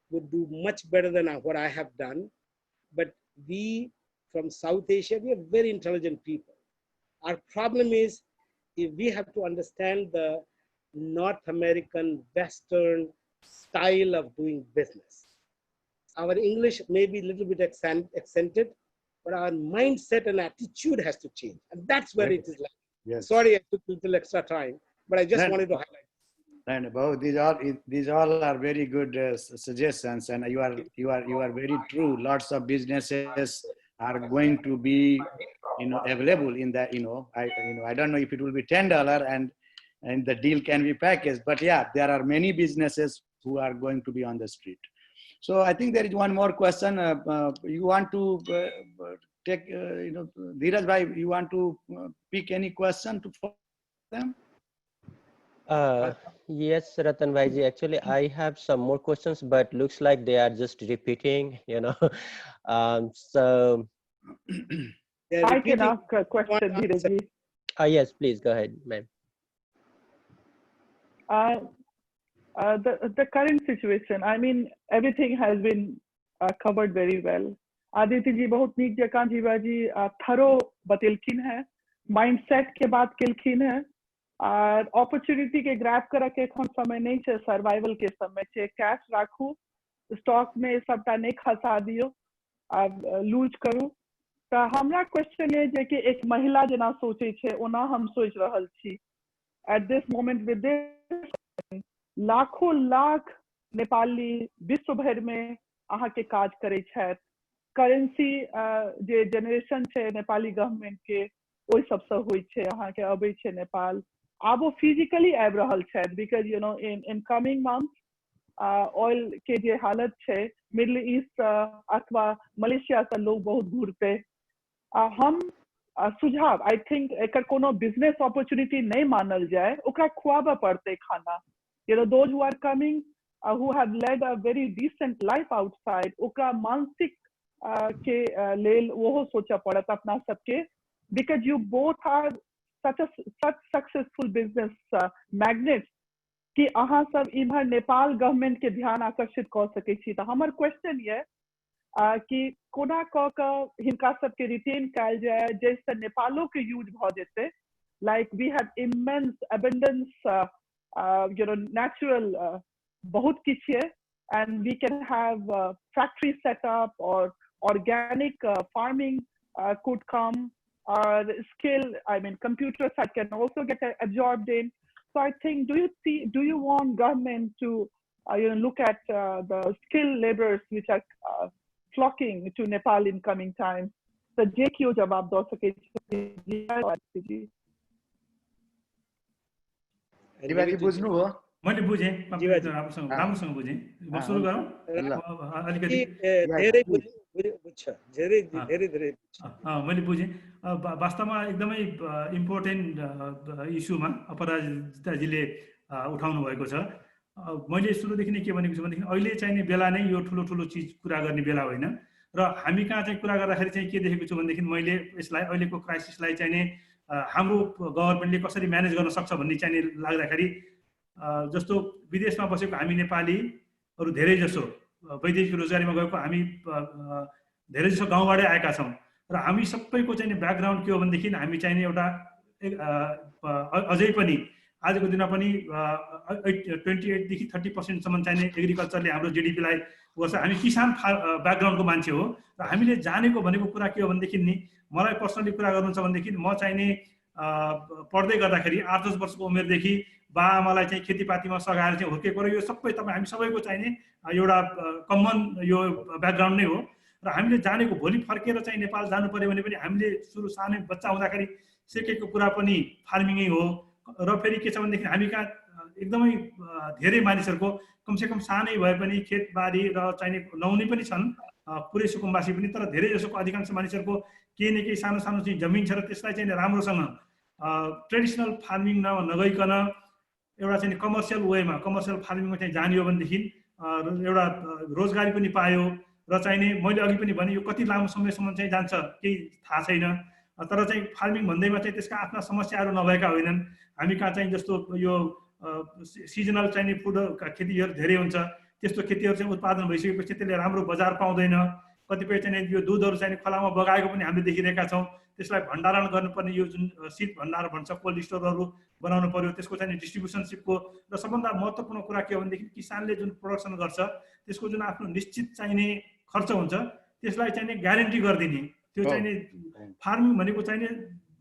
would do much better than what I have done. But we from South Asia, we are very intelligent people. Our problem is if we have to understand the North American, Western style of doing business. Our English may be a little bit accented, but our mindset and attitude has to change. And that's where it is like. Yes. Sorry, I took a little extra time, but I just wanted to highlight. And about these all are very good suggestions, and you are very true. Lots of businesses are going to be, available in that. I don't know if it will be $10 and the deal can be packaged, but yeah, there are many businesses who are going to be on the street. So I think there is one more question. You want to take, Dheeraj bhai, you want to pick any question for them? Yes, Ratan Bhaiji, actually I have some more questions, but looks like they are just repeating, so I can ask a question, Dheeraj. yes, please go ahead, ma'am. The current situation, I mean, everything has been covered very well. Aditya ji बहुत नीक जकां जीवा जी thorough बतेलखिन है, mindset के बात केलखिन है, और अपॉर्चुनिटी के ग्रैब कर के एखन समय नहीं छै, सर्वाइवल के समय छै, कैश राखू, स्टॉक में सबटा नहीं खसा दियो, लूज करू। तो हमरा क्वेश्चन है जे कि एक महिला जना सोचे छै ओना हम सोच रहल छी at this moment with this लाखों लाख नेपाली विश्व भर में अहाँ के काज करे छथि, करेंसी जे जनरेशन छै नेपाली गवर्नमेंट के ओइ सबसे होय छै, अहाँ के अबै छै नेपाल, आब वो फिजिकली आबि रहल छथि, because in coming month oil के जे हालत छै मिडिल ईस्ट अथवा मलेशिया से लोग बहुत घूरते, हम सुझाव आई थिंक एकर कोनो बिजनेस अपॉर्चुनिटी नहीं मानल जाए, ओकरा खुआबे पड़ते खाना, those who are coming who have led a very decent life outside, ओकरा मानसिक के लेल वो सोचा पड़त अपना सबके, because you both are such successful business magnets कि अहाँ सब इधर नेपाल गवर्नमेंट के ध्यान आकर्षित कर सके छी। तो हमर क्वेश्चन ये कि कोना क हिनका सबके रिटेन कयल जाए जैसे नेपालो के यूज भ जेते, like we have immense abundance natural बहुत किछ है, and we can have factory set up or organic farming could come, or skill, I mean computer side can also get absorbed in. So I think, do you want government to look at the skilled laborers which are flocking to Nepal in coming times? So जे क्यों जवाब दो सके जी? दिवाजी बुझ्नु हो? मैले बुझेँ, राम्रोसँग बुझेँ। म सुरु गरौँ अलिकति? धेरै बुझ्छ, धेरै मैले बुझेँ। वास्तवमा एकदमै इम्पोर्टेन्ट इस्युमा अपराजिताजीले उठाउनु भएको छ। मैले सुरुदेखि नै के भनेको छु भनेदेखि अहिले चाहिने बेला नै यो ठुलो ठुलो चिज कुरा गर्ने बेला होइन, र हामी कहाँ चाहिँ कुरा गर्दाखेरि चाहिँ के देखेको छु भनेदेखि मैले यसलाई अहिलेको क्राइसिसलाई चाहिँ हाम्रो गभर्नमेन्टले कसरी म्यानेज गर्न सक्छ भन्ने चाहिँ लाग्दाखेरि, जस्तो विदेशमा बसेको हामी नेपालीहरू धेरै जसो वैदेशिक रोजगारीमा गएको हामी धेरै जसो गाउँबाटै आएका छौँ, र हामी सबैको चाहिँ ब्याकग्राउन्ड के हो भनेदेखि हामी चाहिँ एउटा अझै पनि आजको दिनमा पनि 28 देखि 30% सम्म चाहिँ एग्रिकल्चरले हाम्रो जीडीपीलाई गर्छ। हामी किसान ब्याकग्राउन्डको मान्छे हो, र हामीले जानेको भनेको कुरा के हो भनेदेखि नि, मलाई पर्सनली कुरा गर्नुहुन्छ भनेदेखि म चाहिँ पढ्दै गर्दाखेरि 8-10 वर्षको उमेरदेखि बाआमालाई चाहिँ खेतीपातीमा सघाएर चाहिँ हुर्केको, र यो सबै हामी सबैको चाहिने एउटा कमन यो ब्याकग्राउन्ड नै हो, र हामीले जानेको भोलि फर्केर चाहिँ नेपाल जानु पर्यो भने पनि हामीले सुरु सानै बच्चा हुँदाखेरि सिकेको कुरा पनि फार्मिङै हो, र फेरि के छ भनेदेखि हामी कहाँ एकदमै धेरै मानिसहरूको कमसेकम सानै भए पनि खेतबारी र चाहिने नहुने पनि छन्, पुरै सुकुम्बासी पनि, तर धेरै जसोको अधिकांश मानिसहरूको केही न केही सानो सानो चाहिँ जमिन छ, र त्यसलाई चाहिँ राम्रोसँग ट्रेडिसनल फार्मिङ नगइकन एउटा चाहिँ कमर्सियल वेमा कमर्सियल फार्मिङमा चाहिँ जानियो भनेदेखि एउटा रोजगारी पनि पायो, र चाहिने मैले अघि पनि भने यो कति लामो समयसम्म चाहिँ जान्छ केही थाहा छैन, तर चाहिँ फार्मिङ भन्दैमा चाहिँ त्यसका आफ्ना समस्याहरू नभएका होइनन्। हामी कहाँ चाहिँ जस्तो यो सिजनल चाहिने फुड खेतीहरू धेरै हुन्छ, त्यस्तो खेतीहरू चाहिँ उत्पादन भइसकेपछि त्यसले राम्रो बजार पाउँदैन, कतिपय चाहिँ यो दुधहरू चाहिँ खोलामा बगाएको पनि हामीले देखिरहेका छौँ, त्यसलाई भण्डारण गर्नुपर्ने यो जुन शीत भण्डार भन्छ कोल्ड स्टोरहरू बनाउनु पर्यो, त्यसको चाहिँ डिस्ट्रिब्युसनसिपको र सबभन्दा महत्त्वपूर्ण कुरा के हो भनेदेखि किसानले जुन प्रोडक्सन गर्छ त्यसको जुन आफ्नो निश्चित चाहिने खर्च हुन्छ त्यसलाई चाहिँ ग्यारेन्टी गरिदिने, त्यो चाहिँ फार्मिङ भनेको चाहिँ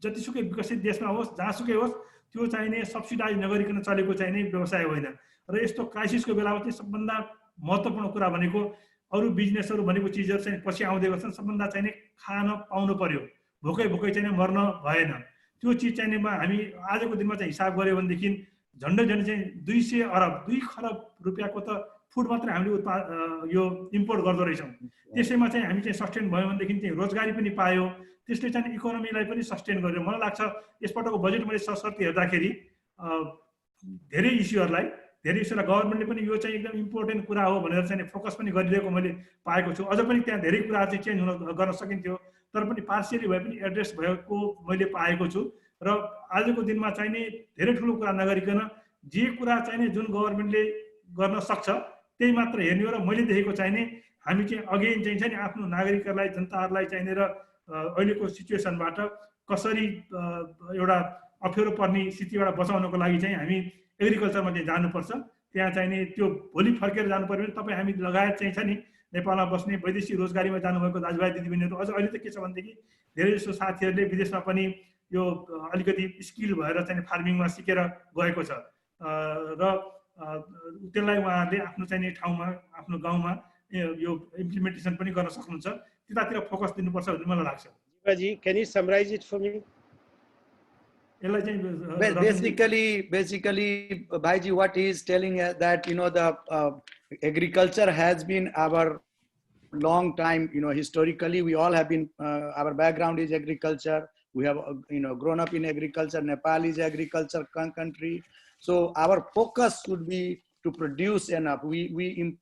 जतिसुकै विकसित देशमा होस् जहाँसुकै होस् त्यो चाहिँ सब्सिडाइज नगरिकन चलेको चाहिँ व्यवसाय होइन। र यस्तो क्राइसिसको बेलामा चाहिँ सबभन्दा महत्त्वपूर्ण कुरा भनेको अरू बिजनेसहरू भनेको चिजहरू चाहिँ पछि आउँदै गर्छन्, सबभन्दा चाहिँ खान पाउनु पर्यो, भोकै भोकै चाहिँ मर्न भएन। त्यो चिज चाहिँ हामी आजको दिनमा चाहिँ हिसाब गऱ्यो भनेदेखि झन्डै झन्डै चाहिँ 200 अरब 2 खरब रुपियाँको त फुड मात्रै हामीले यो इम्पोर्ट गर्दो रहेछौँ। त्यसैमा चाहिँ हामी चाहिँ सस्टेन भयो भनेदेखि चाहिँ रोजगारी पनि पायो, त्यसले चाहिँ इकोनोमीलाई पनि सस्टेन गर्यो। मलाई लाग्छ यसपटकको बजेट मैले सरसर्ती हेर्दाखेरि धेरै इस्युहरूलाई गभर्मेन्टले पनि यो चाहिँ एकदम इम्पोर्टेन्ट कुरा हो भनेर चाहिँ फोकस पनि गरिरहेको मैले पाएको छु। अझ पनि त्यहाँ धेरै कुराहरू चाहिँ चेन्ज गर्न सकिन्थ्यो, तर पनि पार्सियली भए पनि एड्रेस भएको मैले पाएको छु। र आजको दिनमा चाहिँ धेरै ठुलो कुरा नगरिकन जे कुरा चाहिँ जुन गभर्मेन्टले गर्न सक्छ त्यही मात्र हेर्ने हो। र मैले देखेको चाहिँ हामी चाहिँ अगेन चाहिँ छ नि आफ्नो नागरिकहरूलाई जनताहरूलाई चाहिने र अहिलेको सिचुएसनबाट कसरी एउटा अप्ठ्यारो पर्ने स्थितिबाट बचाउनको लागि चाहिँ हामी एग्रिकल्चरमा चाहिँ जानुपर्छ। त्यहाँ चाहिँ त्यो भोलि फर्केर जानु पर्यो भने तपाईँ हामी लगायत चाहिँ छ नि नेपालमा बस्ने वैदेशिक रोजगारीमा जानुभएको दाजुभाइ दिदीबहिनीहरू अझ अहिले त के छ भनेदेखि धेरै जसो साथीहरूले विदेशमा पनि यो अलिकति स्किल भएर चाहिँ फार्मिङमा सिकेर गएको छ र त्यसलाई उहाँहरूले आफ्नो चाहिँ ठाउँमा आफ्नो गाउँमा यो इम्प्लिमेन्टेसन पनि गर्न सक्नुहुन्छ। त्यतातिर फोकस दिनुपर्छ भन्ने मलाई लाग्छ। Jivaji, can you summarize it for me? Basically, Bhaiji, what he is telling us that, you know, the agriculture has been our long time, you know, historically, we all have been, our background is agriculture. We have, you know, grown up in agriculture. Nepal is agriculture country. So our focus should be to produce enough. We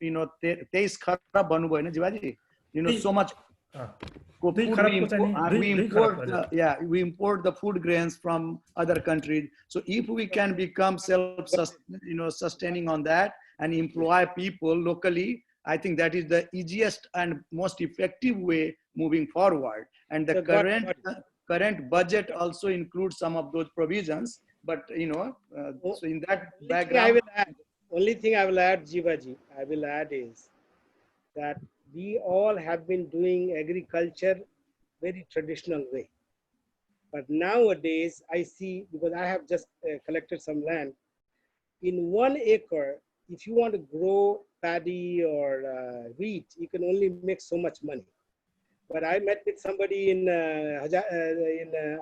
you know, taste kharab banu bhayo na Jivaji. You know, so much. We import the food grains from other countries. So if we can become sustaining on that and employ people locally, I think that is the easiest and most effective way moving forward. And the current budget also includes some of those provisions. But you know, so in that background, only thing I will add, Jivaji, I will add is that we all have been doing agriculture very traditional way. But nowadays I see, because I have just collected some land, in 1 acre, if you want to grow paddy or wheat, you can only make so much money. But I met with somebody in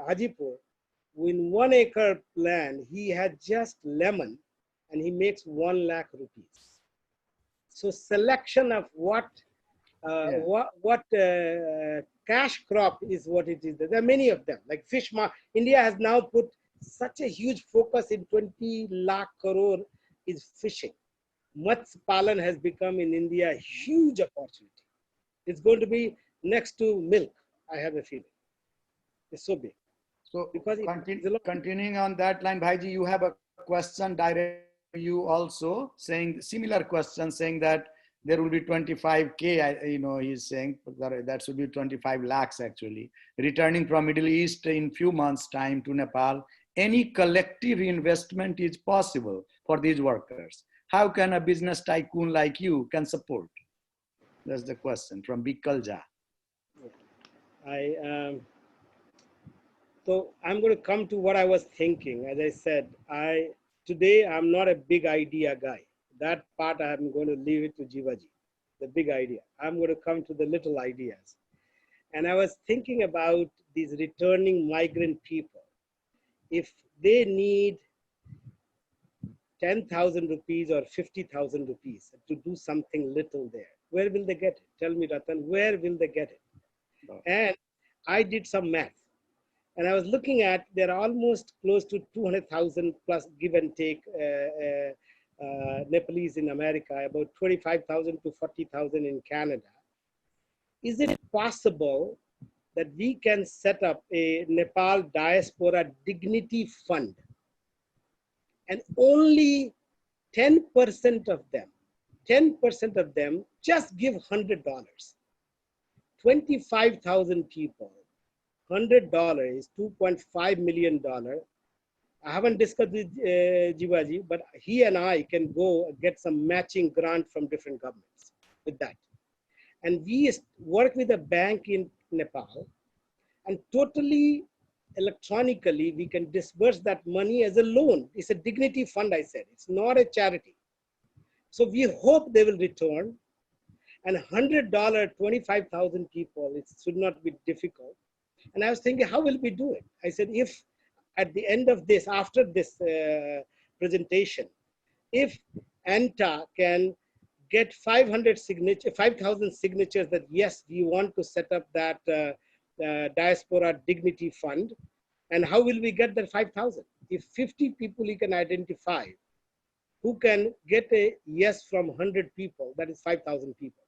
Hajipur, in 1 acre land, he had just lemon and he makes 1 lakh rupees. So selection of what cash crop is what it is. There are many of them, like fish. India has now put such a huge focus in 20 lakh crore is fishing. Matsya Palan has become in India a huge opportunity. It's going to be next to milk, I have a feeling. It's so big. So because continuing on that line, Bhaiji, you have a question direct to you also, saying similar question, saying that there will be 25K, you know, he's saying that should be 25 lakhs actually, returning from Middle East in few months' time to Nepal. Any collective investment is possible for these workers. How can a business tycoon like you can support? That's the question from Jiva Jha. So I'm going to come to what I was thinking. As I said, today I'm not a big idea guy. That part I'm going to leave it to Jivaji, the big idea. I'm going to come to the little ideas. And I was thinking about these returning migrant people. If they need 10,000 rupees or 50,000 rupees to do something little there, where will they get it? Tell me, Ratan, where will they get it? No. And I did some math. And I was looking at, there are almost close to 200,000 plus give and take Nepalese in America, about 25,000 to 40,000 in Canada. Is it possible that we can set up a Nepal Diaspora Dignity Fund and only 10% of them just give $100. 25,000 people $100 is $2.5 million. I haven't discussed with Jivaji, but he and I can go get some matching grant from different governments with that. And we work with a bank in Nepal, and totally electronically, we can disburse that money as a loan. It's a dignity fund, I said. It's not a charity. So we hope they will return. And $100, 25,000 people, it should not be difficult. And I was thinking, how will we do it? I said, if at the end of this, after this presentation, if ANTA can get 5,000 signatures that yes, we want to set up that diaspora dignity fund, and how will we get that 5,000? If 50 people you can identify who can get a yes from 100 people, that is 5,000 people.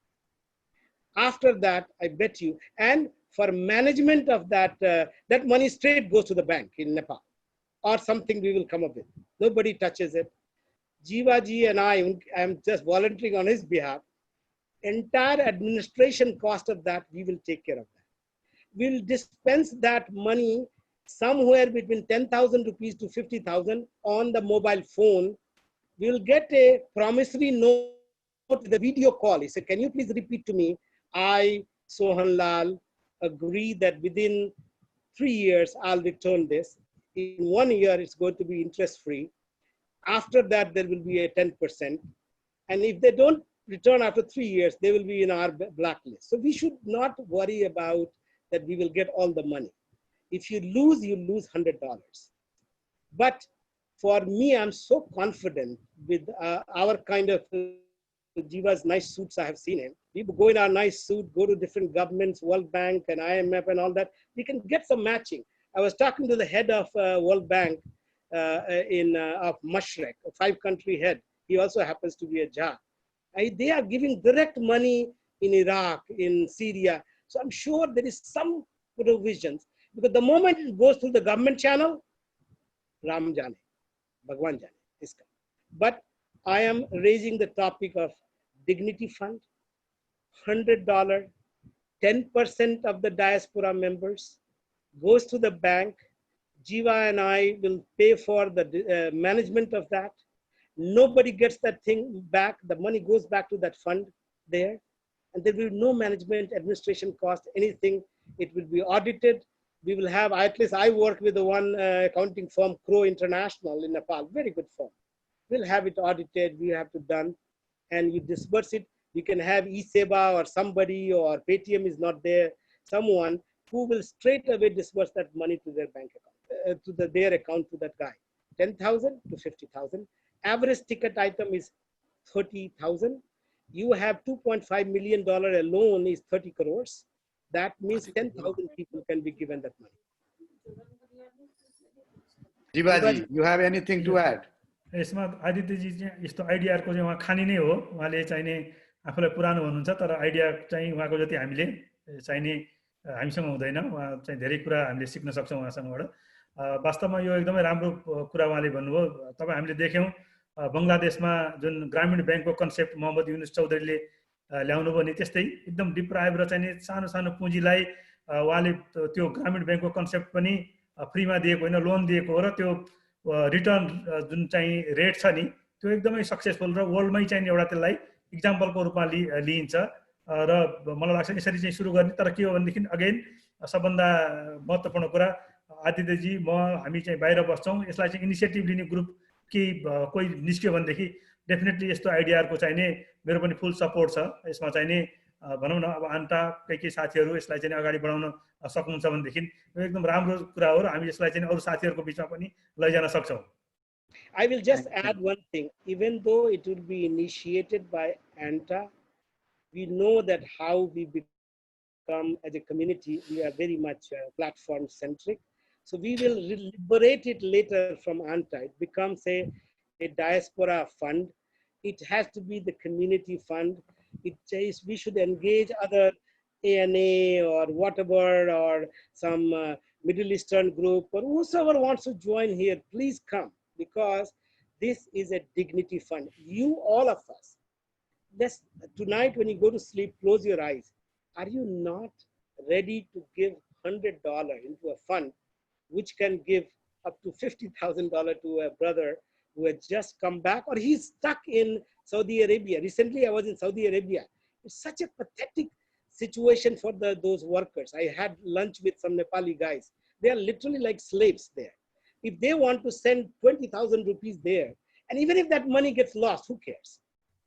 After that, I bet you, and for management of that, that money straight goes to the bank in Nepal, or something we will come up with. Nobody touches it. Jiva ji and I am just volunteering on his behalf. Entire administration cost of that, we will take care of that. We'll dispense that money somewhere between 10,000 rupees to 50,000 on the mobile phone. We'll get a promissory note with a video call. He said, can you please repeat to me? I, Sohan Lal, agree that within 3 years, I'll return this. In 1 year, it's going to be interest-free. After that, there will be a 10%. And if they don't return after 3 years, they will be in our blacklist. So we should not worry about that we will get all the money. If you lose $100. But for me, I'm so confident with our kind of Jiva's nice suits. I have seen him. We go in our nice suit, go to different governments, World Bank and IMF and all that. We can get some matching. I was talking to the head of World Bank of Mashrek, a 5-country head. He also happens to be a Jha. They are giving direct money in Iraq, in Syria. So I'm sure there is some provisions, because the moment it goes through the government channel, Ram Jane, Bhagwan Jane, iska. But I am raising the topic of dignity fund, $100, 10% of the diaspora members goes to the bank. Jiva and I will pay for the management of that. Nobody gets that thing back. The money goes back to that fund there. And there will be no management, administration cost, anything. It will be audited. We will have, at least I work with the one accounting firm, Crow International in Nepal, very good firm. We'll have it audited, we have to done, and you disburse it. You can have eSeba or somebody, or Paytm is not there, someone who will straight away disburse that money to their bank account, to their account to that guy. 10,000 to 50,000. Average ticket item is 30,000. You have $2.5 million alone is 30 crores. That means 10,000 people can be given that money. Jivaji, you have anything to add? यसमा आदित्यजी चाहिँ यस्तो आइडियाको चाहिँ उहाँ खानी नै हो, उहाँले चाहिने आफूलाई पुरानो हुनुहुन्छ तर आइडिया चाहिँ उहाँको जति हामीले चाहिने हामीसँग हुँदैन, उहाँ चाहिँ धेरै कुरा हामीले सिक्न सक्छौँ उहाँसँगबाट। वास्तवमा यो एकदमै राम्रो कुरा उहाँले भन्नुभयो। तपाईँ हामीले देख्यौँ बङ्गलादेशमा जुन ग्रामीण ब्याङ्कको कन्सेप्ट मोहम्मद युनुस चौधरीले ल्याउनु भयो नि, त्यस्तै एकदम डिप्राइभ र चाहिने सानो सानो पुँजीलाई उहाँले त्यो ग्रामीण ब्याङ्कको कन्सेप्ट पनि फ्रीमा दिएको होइन, लोन दिएको हो, र त्यो रिटर्न जुन चाहिँ रेट छ नि त्यो एकदमै सक्सेसफुल र वर्ल्डमै चाहिँ एउटा त्यसलाई इक्जाम्पलको रूपमा लिइन्छ। र मलाई लाग्छ यसरी चाहिँ सुरु गर्ने। तर के हो भनेदेखि अगेन सबभन्दा महत्त्वपूर्ण कुरा, आदित्यजी म हामी चाहिँ बाहिर बस्छौँ, यसलाई चाहिँ इनिसिएटिभ लिने ग्रुप कि कोही निस्क्यो भनेदेखि डेफिनेटली यस्तो आइडियाहरूको चाहिने मेरो पनि फुल सपोर्ट छ। यसमा चाहिने भनौँ न अब आन्टा केही साथीहरू यसलाई चाहिँ अगाडि बढाउन सक्नुहुन्छ भनेदेखि यो एकदम राम्रो कुरा हो र हामी यसलाई चाहिँ अरू साथीहरूको बिचमा पनि लैजान सक्छौँ। I will just add one thing. Even though it will be initiated by ANTA, we know that how we become as a community, we are very much platform centric. So we will liberate it later from ANTA. It becomes a diaspora fund. It has to be the community fund. It says we should engage other ANA or whatever, or some Middle Eastern group, or whoever wants to join here, please come, because this is a dignity fund. You, all of us, tonight when you go to sleep, close your eyes. Are you not ready to give $100 into a fund, which can give up to $50,000 to a brother who had just come back, or he's stuck in Saudi Arabia. Recently, I was in Saudi Arabia. It's such a pathetic situation for those workers. I had lunch with some Nepali guys. They are literally like slaves there. If they want to send 20,000 rupees there, and even if that money gets lost, who cares?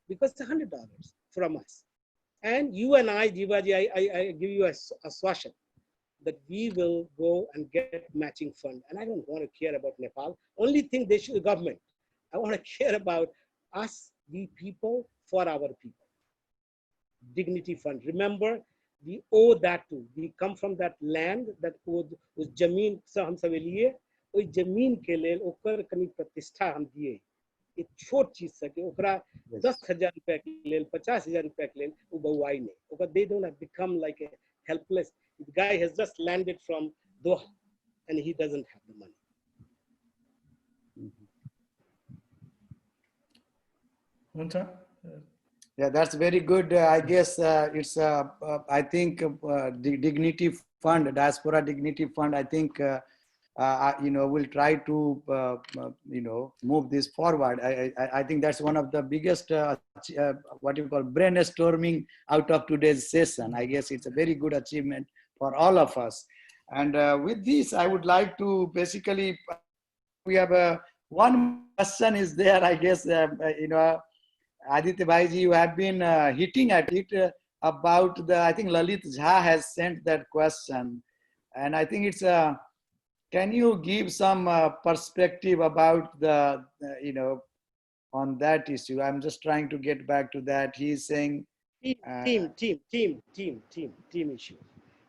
Because it's $100 from us. And you and I, Jivaji, I give you a assumption that we will go and get matching fund. And I don't want to care about Nepal. Only thing they should, the government. I want to care about us, we people, for our people. Dignity fund. Remember, we owe that to. We come from that land that was jameen se hum sab liye. ओई जमीन के लेल ओकर कनी प्रतिष्ठा हम दिए. एक छोट चीज से कि ओकरा 10,000 रुपया के लेल 50,000 रुपया के लेल वो बहुआई नहीं. ओकर they don't have become like a helpless. The guy has just landed from Doha and he doesn't have the money. Yeah, that's very good. I guess it's I think the dignity fund, diaspora dignity fund. I think we'll try to move this forward. I think that's one of the biggest what you call brainstorming out of today's session. I guess it's a very good achievement for all of us. And with this, I would like to basically, we have one question is there. I guess Aditya Bhaiji, you have been hitting at it about the. I think Lalit Jha has sent that question, and I think it's can you give some perspective about the, on that issue? I'm just trying to get back to that. He's saying team issue.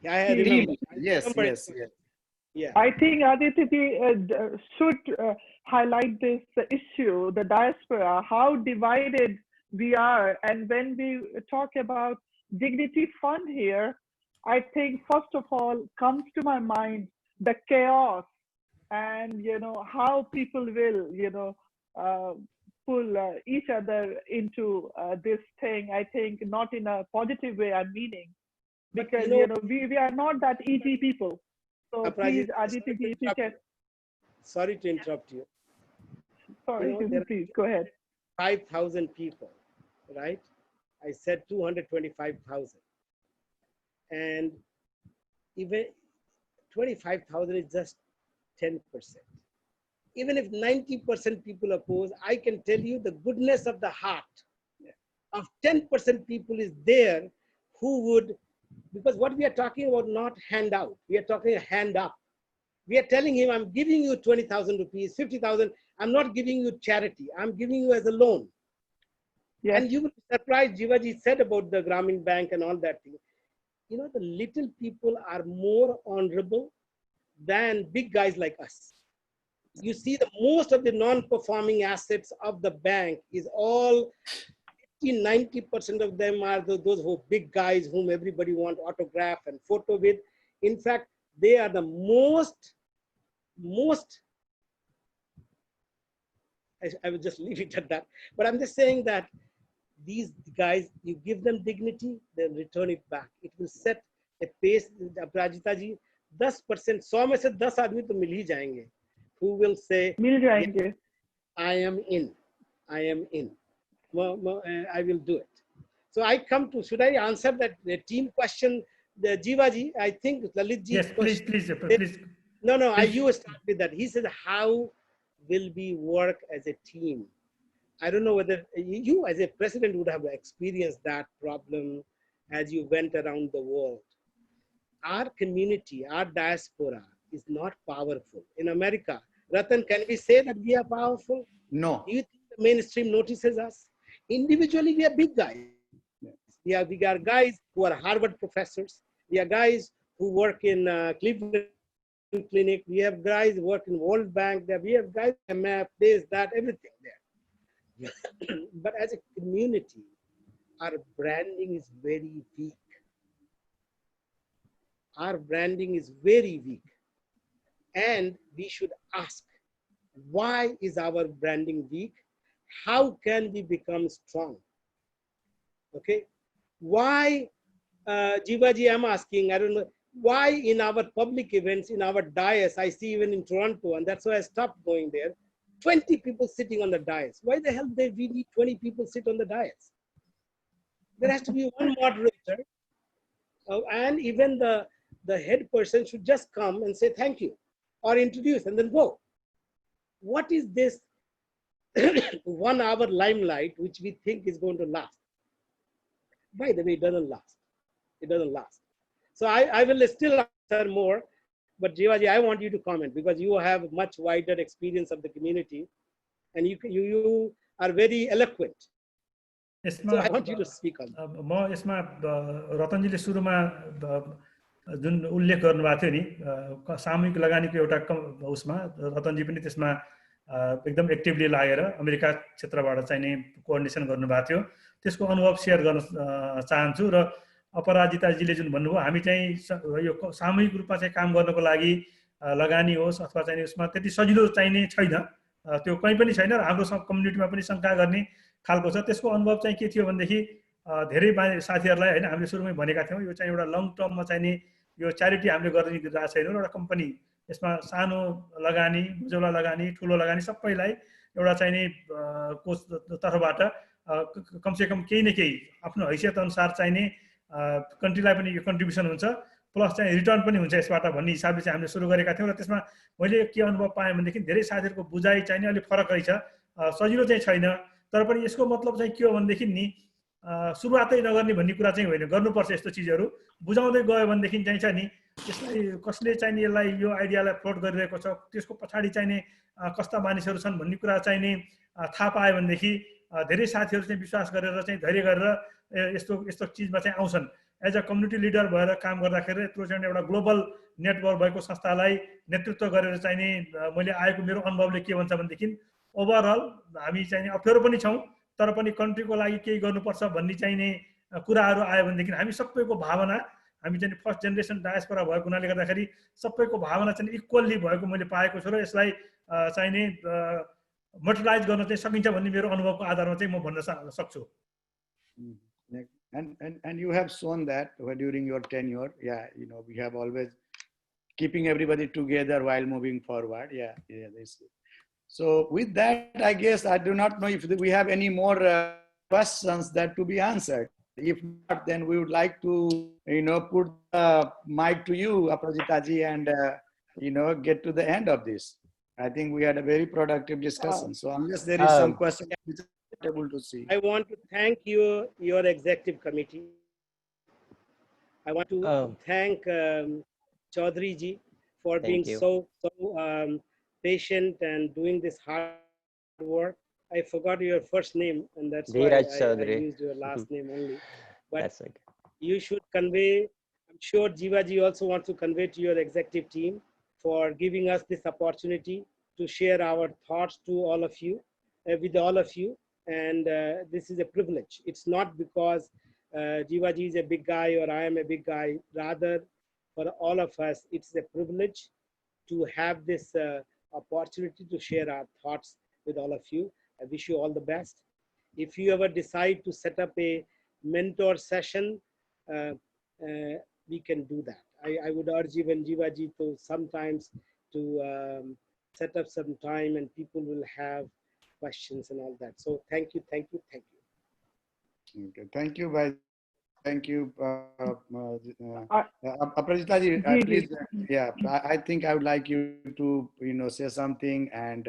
Yeah, I team. remember. Yes. Yeah. I think Aditya should highlight this issue, the diaspora, how divided we are. And when we talk about dignity fund here, I think first of all comes to my mind the chaos and how people will pull each other into this thing. I think not in a positive way I'm meaning, because we are not that easy people. So please, Aditya, if you can. Sorry to interrupt you. Sorry, please go ahead. 5,000 people, right? I said 225,000, and even 25,000 is just 10%. Even if 90% people oppose, I can tell you the goodness of the heart of 10% people is there who would, because what we are talking about, not hand out, we are talking hand up. We are telling him, I'm giving you 20,000 rupees, 50,000. I'm not giving you charity. I'm giving you as a loan. Yes. And you will be surprised, Jivaji said about the Grameen Bank and all that thing. The little people are more honorable than big guys like us. You see, the most of the non-performing assets of the bank is all 90% of them are those who big guys whom everybody want autograph and photo with. In fact, they are the most I will just leave it at that. But I'm just saying that these guys, you give them dignity, then return it back. It will set a pace. Aprajita ji, 10%, 100 में से 10 आदमी तो मिल ही जाएंगे. Who will say, मिल जाएंगे. I am in. I will do it. So I come to, should I answer that the team question, the Jivaji? I think Lalit ji. Yes, please. No, you start with that. He said, how will we work as a team? I don't know whether you as a president would have experienced that problem as you went around the world. Our community, our diaspora is not powerful. In America, Ratan, can we say that we are powerful? No. Do you think the mainstream notices us? Individually, we are big guys. We are guys who are Harvard professors. We are guys who work in Cleveland Clinic. We have guys who work in World Bank. We have guys who map this, that, everything there. But as a community, our branding is very weak. Our branding is very weak. And we should ask, why is our branding weak? How can we become strong? Okay. Why, Jivaji, I'm asking, I don't know, why in our public events, in our dais, I see even in Toronto, and that's why I stopped going there, 20 people sitting on the dais. Why the hell do we need 20 people sit on the dais? There has to be one moderator, and even the head person should just come and say thank you or introduce and then go. What is this 1 hour limelight which we think is going to last? By the way, it doesn't last. It doesn't last. So I will still answer more, but Jivaji, I want you to comment because you have much wider experience of the community and you are very eloquent. So I want you to speak on that. म यसमा रतनजीले सुरुमा जुन उल्लेख गर्नुभएको थियो नि सामूहिक लगानीको एउटा उसमा रतनजी पनि त्यसमा एकदम एक्टिभली लागेर अमेरिका क्षेत्रबाट चाहिँ नि कोअर्डिनेसन गर्नुभएको थियो त्यसको अनुभव सेयर गर्न चाहन्छु र अपराजिताजीले जुन भन्नुभयो हामी चाहिँ यो सामूहिक रूपमा चाहिँ काम गर्नको लागि लगानी होस् अथवा चाहिँ उसमा त्यति सजिलो चाहिने छैन त्यो कहीँ पनि छैन र हाम्रो कम्युनिटीमा पनि शंका गर्ने खालको छ त्यसको अनुभव चाहिँ के थियो भनेदेखि धेरै साथीहरूलाई हैन हामीले सुरुमै भनेका थियौं यो चाहिँ एउटा लङ टर्ममा चाहिँ नि यो च्यारिटी हामीले गर्न दिइरहेको छैनौं एउटा कम्पनी यसमा सानो लगानी मझौला लगानी ठूलो लगानी सबैलाई एउटा चाहिँ नि कोष तर्फबाट कमसेकम केही न केही आफ्नो हैसियत अनुसार चाहिँ नि कन्ट्रीलाई पनि यो कन्ट्रिब्युसन हुन्छ प्लस चाहिँ रिटर्न पनि हुन्छ यसबाट भन्ने हिसाबले चाहिँ हामीले सुरु गरेका थियौं र त्यसमा मैले के अनुभव पाएँ भनेदेखि धेरै साथीहरुको बुझाइ चाहिँ नि अलि फरक रहेछ सजिलो चाहिँ छैन तर पनि यसको मतलब चाहिँ के हो भनेदेखि नि सुरुवातै नगर्ने भन्ने कुरा चाहिँ होइन गर्नुपर्छ यस्तो चीजहरु बुझाउँदै गयो भनेदेखि चाहिँ छ नि यसलाई कसले चाहिँ यसलाई यो आइडियालाई फ्लोट गरिरहेको छ त्यसको पछाडी चाहिँ नि कस्ता मानिसहरु छन् भन्ने कुरा चाहिँ नि थाहा पाए भनेदेखि धेरै साथीहरु चाहिँ विश्वास गरेर चाहिँ धैर्य गरेर यस्तो यस्तो चीजमा चाहिँ आउँछन् एज अ कम्युनिटी लिडर भएर काम गर्दाखेरि यत्रो चाहिँ एउटा ग्लोबल नेटवर्क भएको संस्थालाई नेतृत्व गरेर चाहिँ नि मैले आएको मेरो अनुभवले के भन्छ भनेदेखि ओभरअल हामी चाहिँ अप्ठ्यारो पनि छौं तर पनि कन्ट्रीको लागि केही गर्नुपर्छ भन्ने चाहिँ नि कुराहरु आयो भनेदेखि हामी सबैको भावना हामी चाहिँ फर्स्ट जेनेरेसन डायस्पोरा भएको हुनाले गर्दाखेरि सबैको भावना चाहिँ इक्वली भएको मैले पाएको छु र यसलाई चाहिँ नि मोटिलाइज गर्न चाहिँ सकिन्छ भन्ने मेरो अनुभवको आधारमा चाहिँ म भन्न सक्छु and you have shown that during your tenure we have always keeping everybody together while moving forward so with that I guess I do not know if we have any more questions that to be answered. If not, then we would like to put the mic to you, Aparajita ji, and get to the end of this. I think we had a very productive discussion. So unless there is some question which I'm able to see. I want to thank you, your executive committee. I want to thank Chaudhary ji for being so patient and doing this hard work. I forgot your first name, and that's why I used your last name only. But that's okay. You should convey, I'm sure Jiva ji also wants to convey to your executive team for giving us this opportunity to share our thoughts to all of you, with all of you. And this is a privilege. It's not because Jiva ji is a big guy or I am a big guy. Rather, for all of us, it's a privilege to have this opportunity to share our thoughts with all of you. I wish you all the best. If you ever decide to set up a mentor session, we can do that. I would urge even Jiva ji to sometimes to set up some time and people will have questions and all that. So thank you, thank you, thank you. Okay, thank you, bye. Thank you, Aparajita ji. Please, I think I would like you to say something and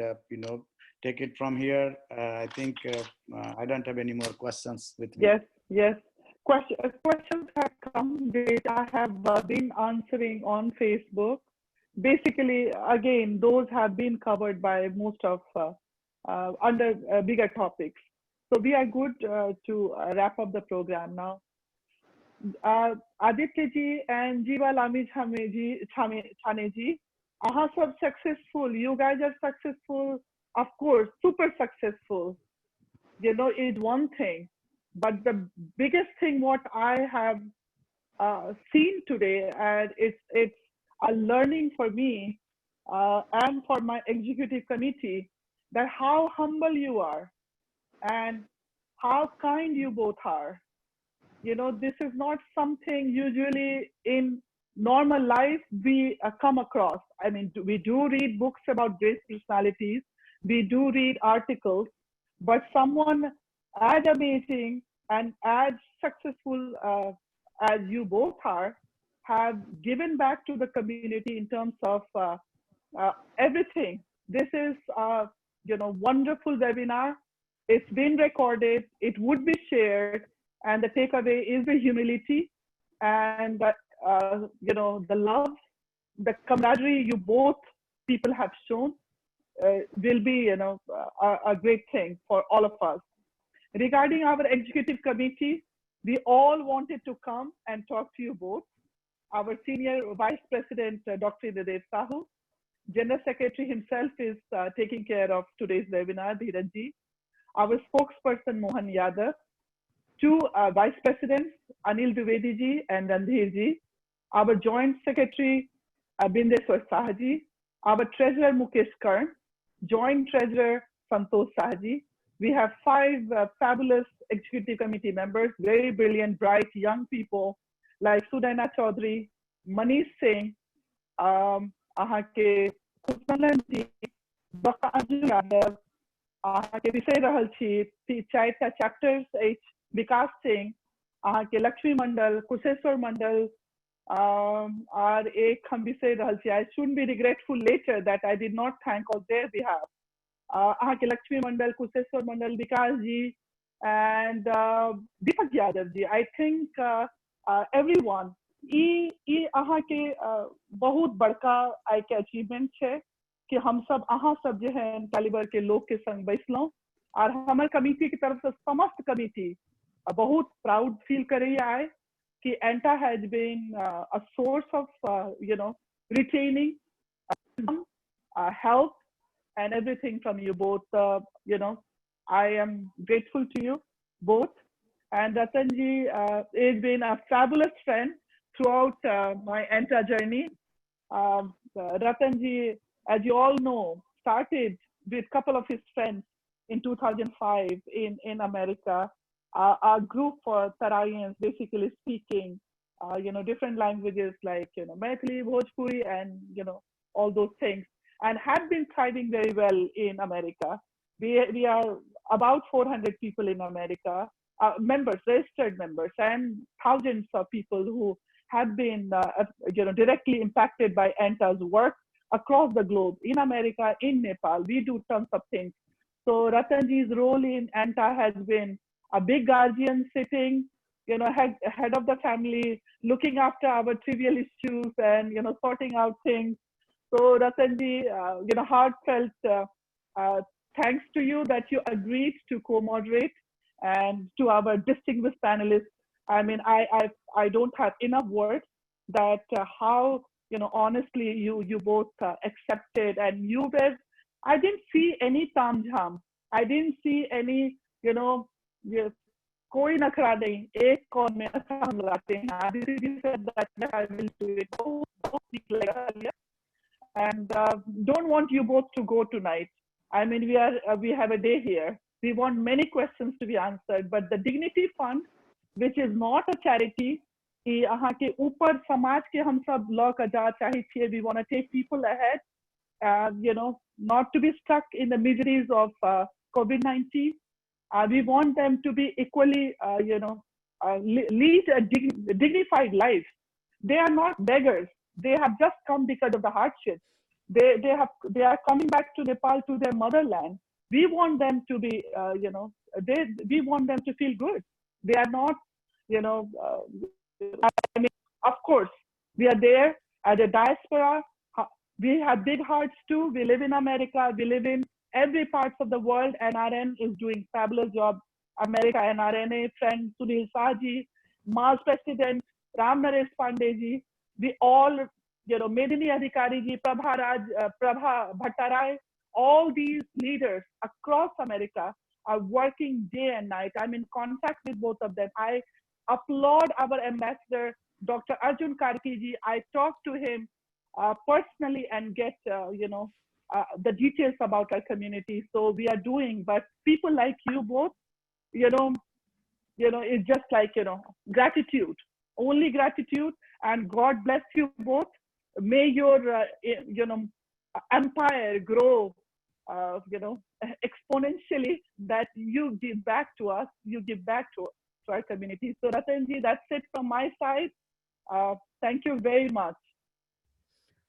take it from here. I think I don't have any more questions with me. Yes. Questions have come which I have been answering on Facebook. Basically, again, those have been covered by most of under bigger topics. So we are good to wrap up the program now. Aditya ji and Jiva Lamichhane ji, sab successful. You guys are successful. Of course, super successful, is one thing. But the biggest thing what I have seen today, and it's a learning for me and for my executive committee, that how humble you are and how kind you both are. This is not something usually in normal life we come across. I mean, we do read books about great personalities, we do read articles, but someone as amazing and as successful as you both are, have given back to the community in terms of everything. This is wonderful webinar. It's been recorded. It would be shared, and the takeaway is the humility and the love, the camaraderie you both people have shown will be a great thing for all of us. Regarding our executive committee, we all wanted to come and talk to you both. Our senior vice president, Dr. Nadev Sahu, general secretary himself is taking care of today's webinar, Dheeraj. Our spokesperson, Mohan Yadav, two vice presidents, Anil Dwivedi ji and Randhir ji, our joint secretary, Bindeswar Sahaji, our treasurer, Mukesh Karn, joint treasurer, Santosh Sahaji. We have 5 fabulous executive committee members, very brilliant, bright, young people like Sudaina Chaudhary, Manish Singh, Ahake Kusalan ji, Dr. Anju Yadav, Ahake Visay Rahal ji, Chaita Chapters H, Vikas Singh, Ahake Lakshmi Mandal, Kuseswar Mandal, और एक हम भी से रहल छी. I shouldn't be regretful later that I did not thank on their behalf. के Lakshmi Mandal, Kuseswar Mandal, Vikas ji, and Deepak Yadav ji. I think everyone. ये के बहुत बड़का एक अचीवमेंट है कि हम सब सब जो है कैलिबर के लोग के संग बैसलों और हमारे कमिटी की तरफ से समस्त कमिटी बहुत प्राउड फील कर रही है कि ANTA has been a source of retaining help and everything from you both. I am grateful to you both. And Ratanji has been a fabulous friend throughout my ANTA journey. Ratanji, as you all know, started with a couple of his friends in 2005 in America. Our group for Taraians, basically speaking, different languages like, Maithili, Bhojpuri, and, all those things, and have been thriving very well in America. We are about 400 people in America, members, registered members, and thousands of people who have been, directly impacted by ANTA's work across the globe, in America, in Nepal. We do tons of things. So Ratanji's role in ANTA has been a big guardian sitting, head of the family, looking after our trivial issues and, sorting out things. So Ratanji, heartfelt thanks to you that you agreed to co-moderate, and to our distinguished panelists. I mean, I don't have enough words that how, honestly you both accepted, and you were, I didn't see any tamjham. I didn't see any, कोई नखरा नहीं, एक कौन में अच्छा हम लगाते हैं. Aditya ji said that I will do it. बहुत ठीक लगा. And don't want you both to go tonight. I mean, we have a day here. We want many questions to be answered, but the Dignity Fund, which is not a charity, यहाँ के ऊपर समाज के हम सब law का जा चाहे छिए. We want to take people ahead, not to be stuck in the miseries of COVID-19. We want them to be equally, lead a dignified life. They are not beggars. They have just come because of the hardship. They are coming back to Nepal, to their motherland. We want them to be, we want them to feel good. They are not, I mean, of course, we are there as a diaspora. We have big hearts too. We live in America. We live in every parts of the world. NRN is doing fabulous job. America NRNA friend Sunil Saji, Mars President Ram Naresh Pandey ji. We all, Medini Adhikari ji, Prabha Bhattarai, all these leaders across America are working day and night. I'm in contact with both of them. I applaud our ambassador, Dr. Arjun Karki ji. I talk to him personally and get, the details about our community. So we are doing, but people like you both, it's just like, gratitude, only gratitude. And God bless you both. May your empire grow, exponentially, that you give back to us, you give back to our community. So Ratanji, that's it from my side. Thank you very much.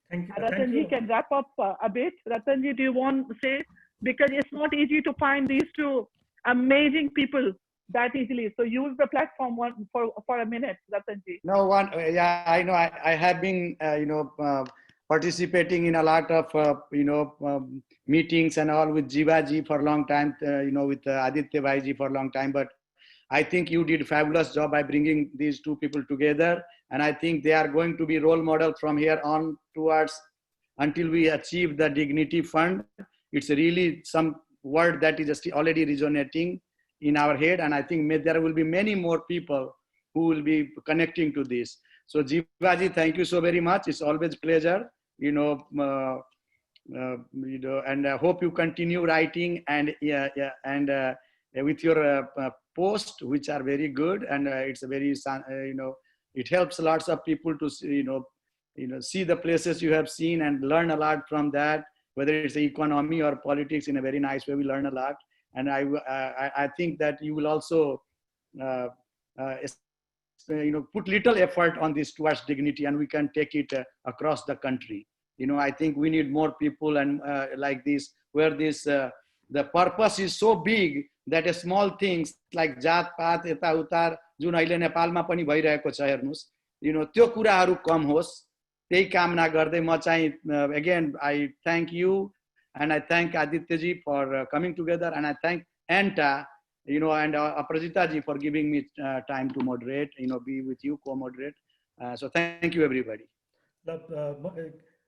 Thank you. Ratanji can wrap up a bit. Ratanji, do you want to say? Because it's not easy to find these two amazing people that easily. So use the platform for a minute, Ratanji. No one, yeah, I know. I have been, participating in a lot of, meetings and all with Jiva ji for a long time, with Aditya Bhai ji for a long time. But I think you did a fabulous job by bringing these two people together. And I think they are going to be role model from here on towards until we achieve the Dignity Fund. It's really some word that is just already resonating in our head. And I think there will be many more people who will be connecting to this. So Jiva ji, thank you so very much. It's always a pleasure, and I hope you continue writing and with your posts, which are very good, and it's a very it helps lots of people to see the places you have seen and learn a lot from that, whether it's the economy or politics. In a very nice way, we learn a lot. And I think that you will also put little effort on this towards dignity, and we can take it across the country. I think we need more people and like this, where this the purpose is so big that small things like जात पात यता उता जुन अहिले नेपालमा पनि भइरहेको छ हेर्नुस्, त्यो कुराहरू कम होस्, त्यही कामना गर्दै म चाहिँ again I thank you and I thank Aditya ji for coming together, and I thank ANTA, and Aparajita ji for giving me time to moderate, be with you, co-moderate. So thank you everybody.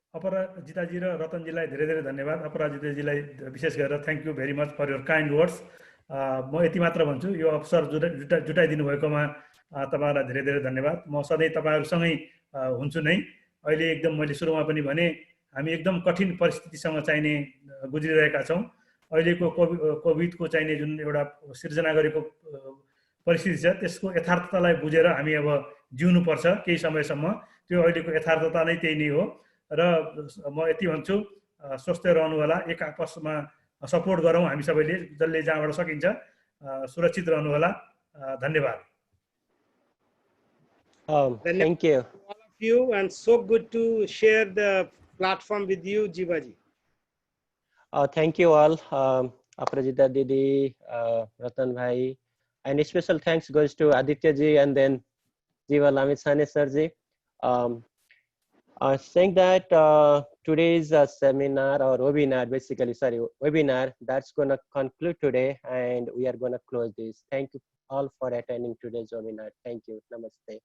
अपराजिता जी र रतन जीलाई धेरै धेरै धन्यवाद. अपराजिता जीलाई विशेष गरेर thank you very much for your kind words. म यति मात्र भन्छु, यो अवसर जुटाइदिनु भएकोमा तपाईहरुलाई धेरै धेरै धन्यवाद. म सधैँ तपाईहरुसँगै हुन्छु नै. अहिले एकदम मैले सुरुमा पनि भने हामी एकदम कठिन परिस्थितिसँग चाहिने गुज्रिरहेका छौं. अहिलेको कोभिडको चाहिने जुन एउटा सिर्जना गरेको परिस्थिति छ, त्यसको यथार्थतालाई बुझेर हामी अब जिउनु पर्छ केही समयसम्म. त्यो अहिलेको यथार्थता नै त्यही नै हो. र म यति भन्छु, स्वस्थ रहनु होला, एक आपसमा सपोर्ट गरौँ हामी सबैले, जसले जहाँबाट सकिन्छ. सुरक्षित रहनु होला. धन्यवाद. Thank you. All of you, and so good to share the platform with you, Jiva ji. Thank you all, Aparajita Didi, Ratan Bhai, and special thanks goes to Aditya ji and then Jiva Lamichhane sir ji. Saying that today's seminar or webinar, webinar, that's going to conclude today, and we are going to close this. Thank you all for attending today's webinar. Thank you. Namaste.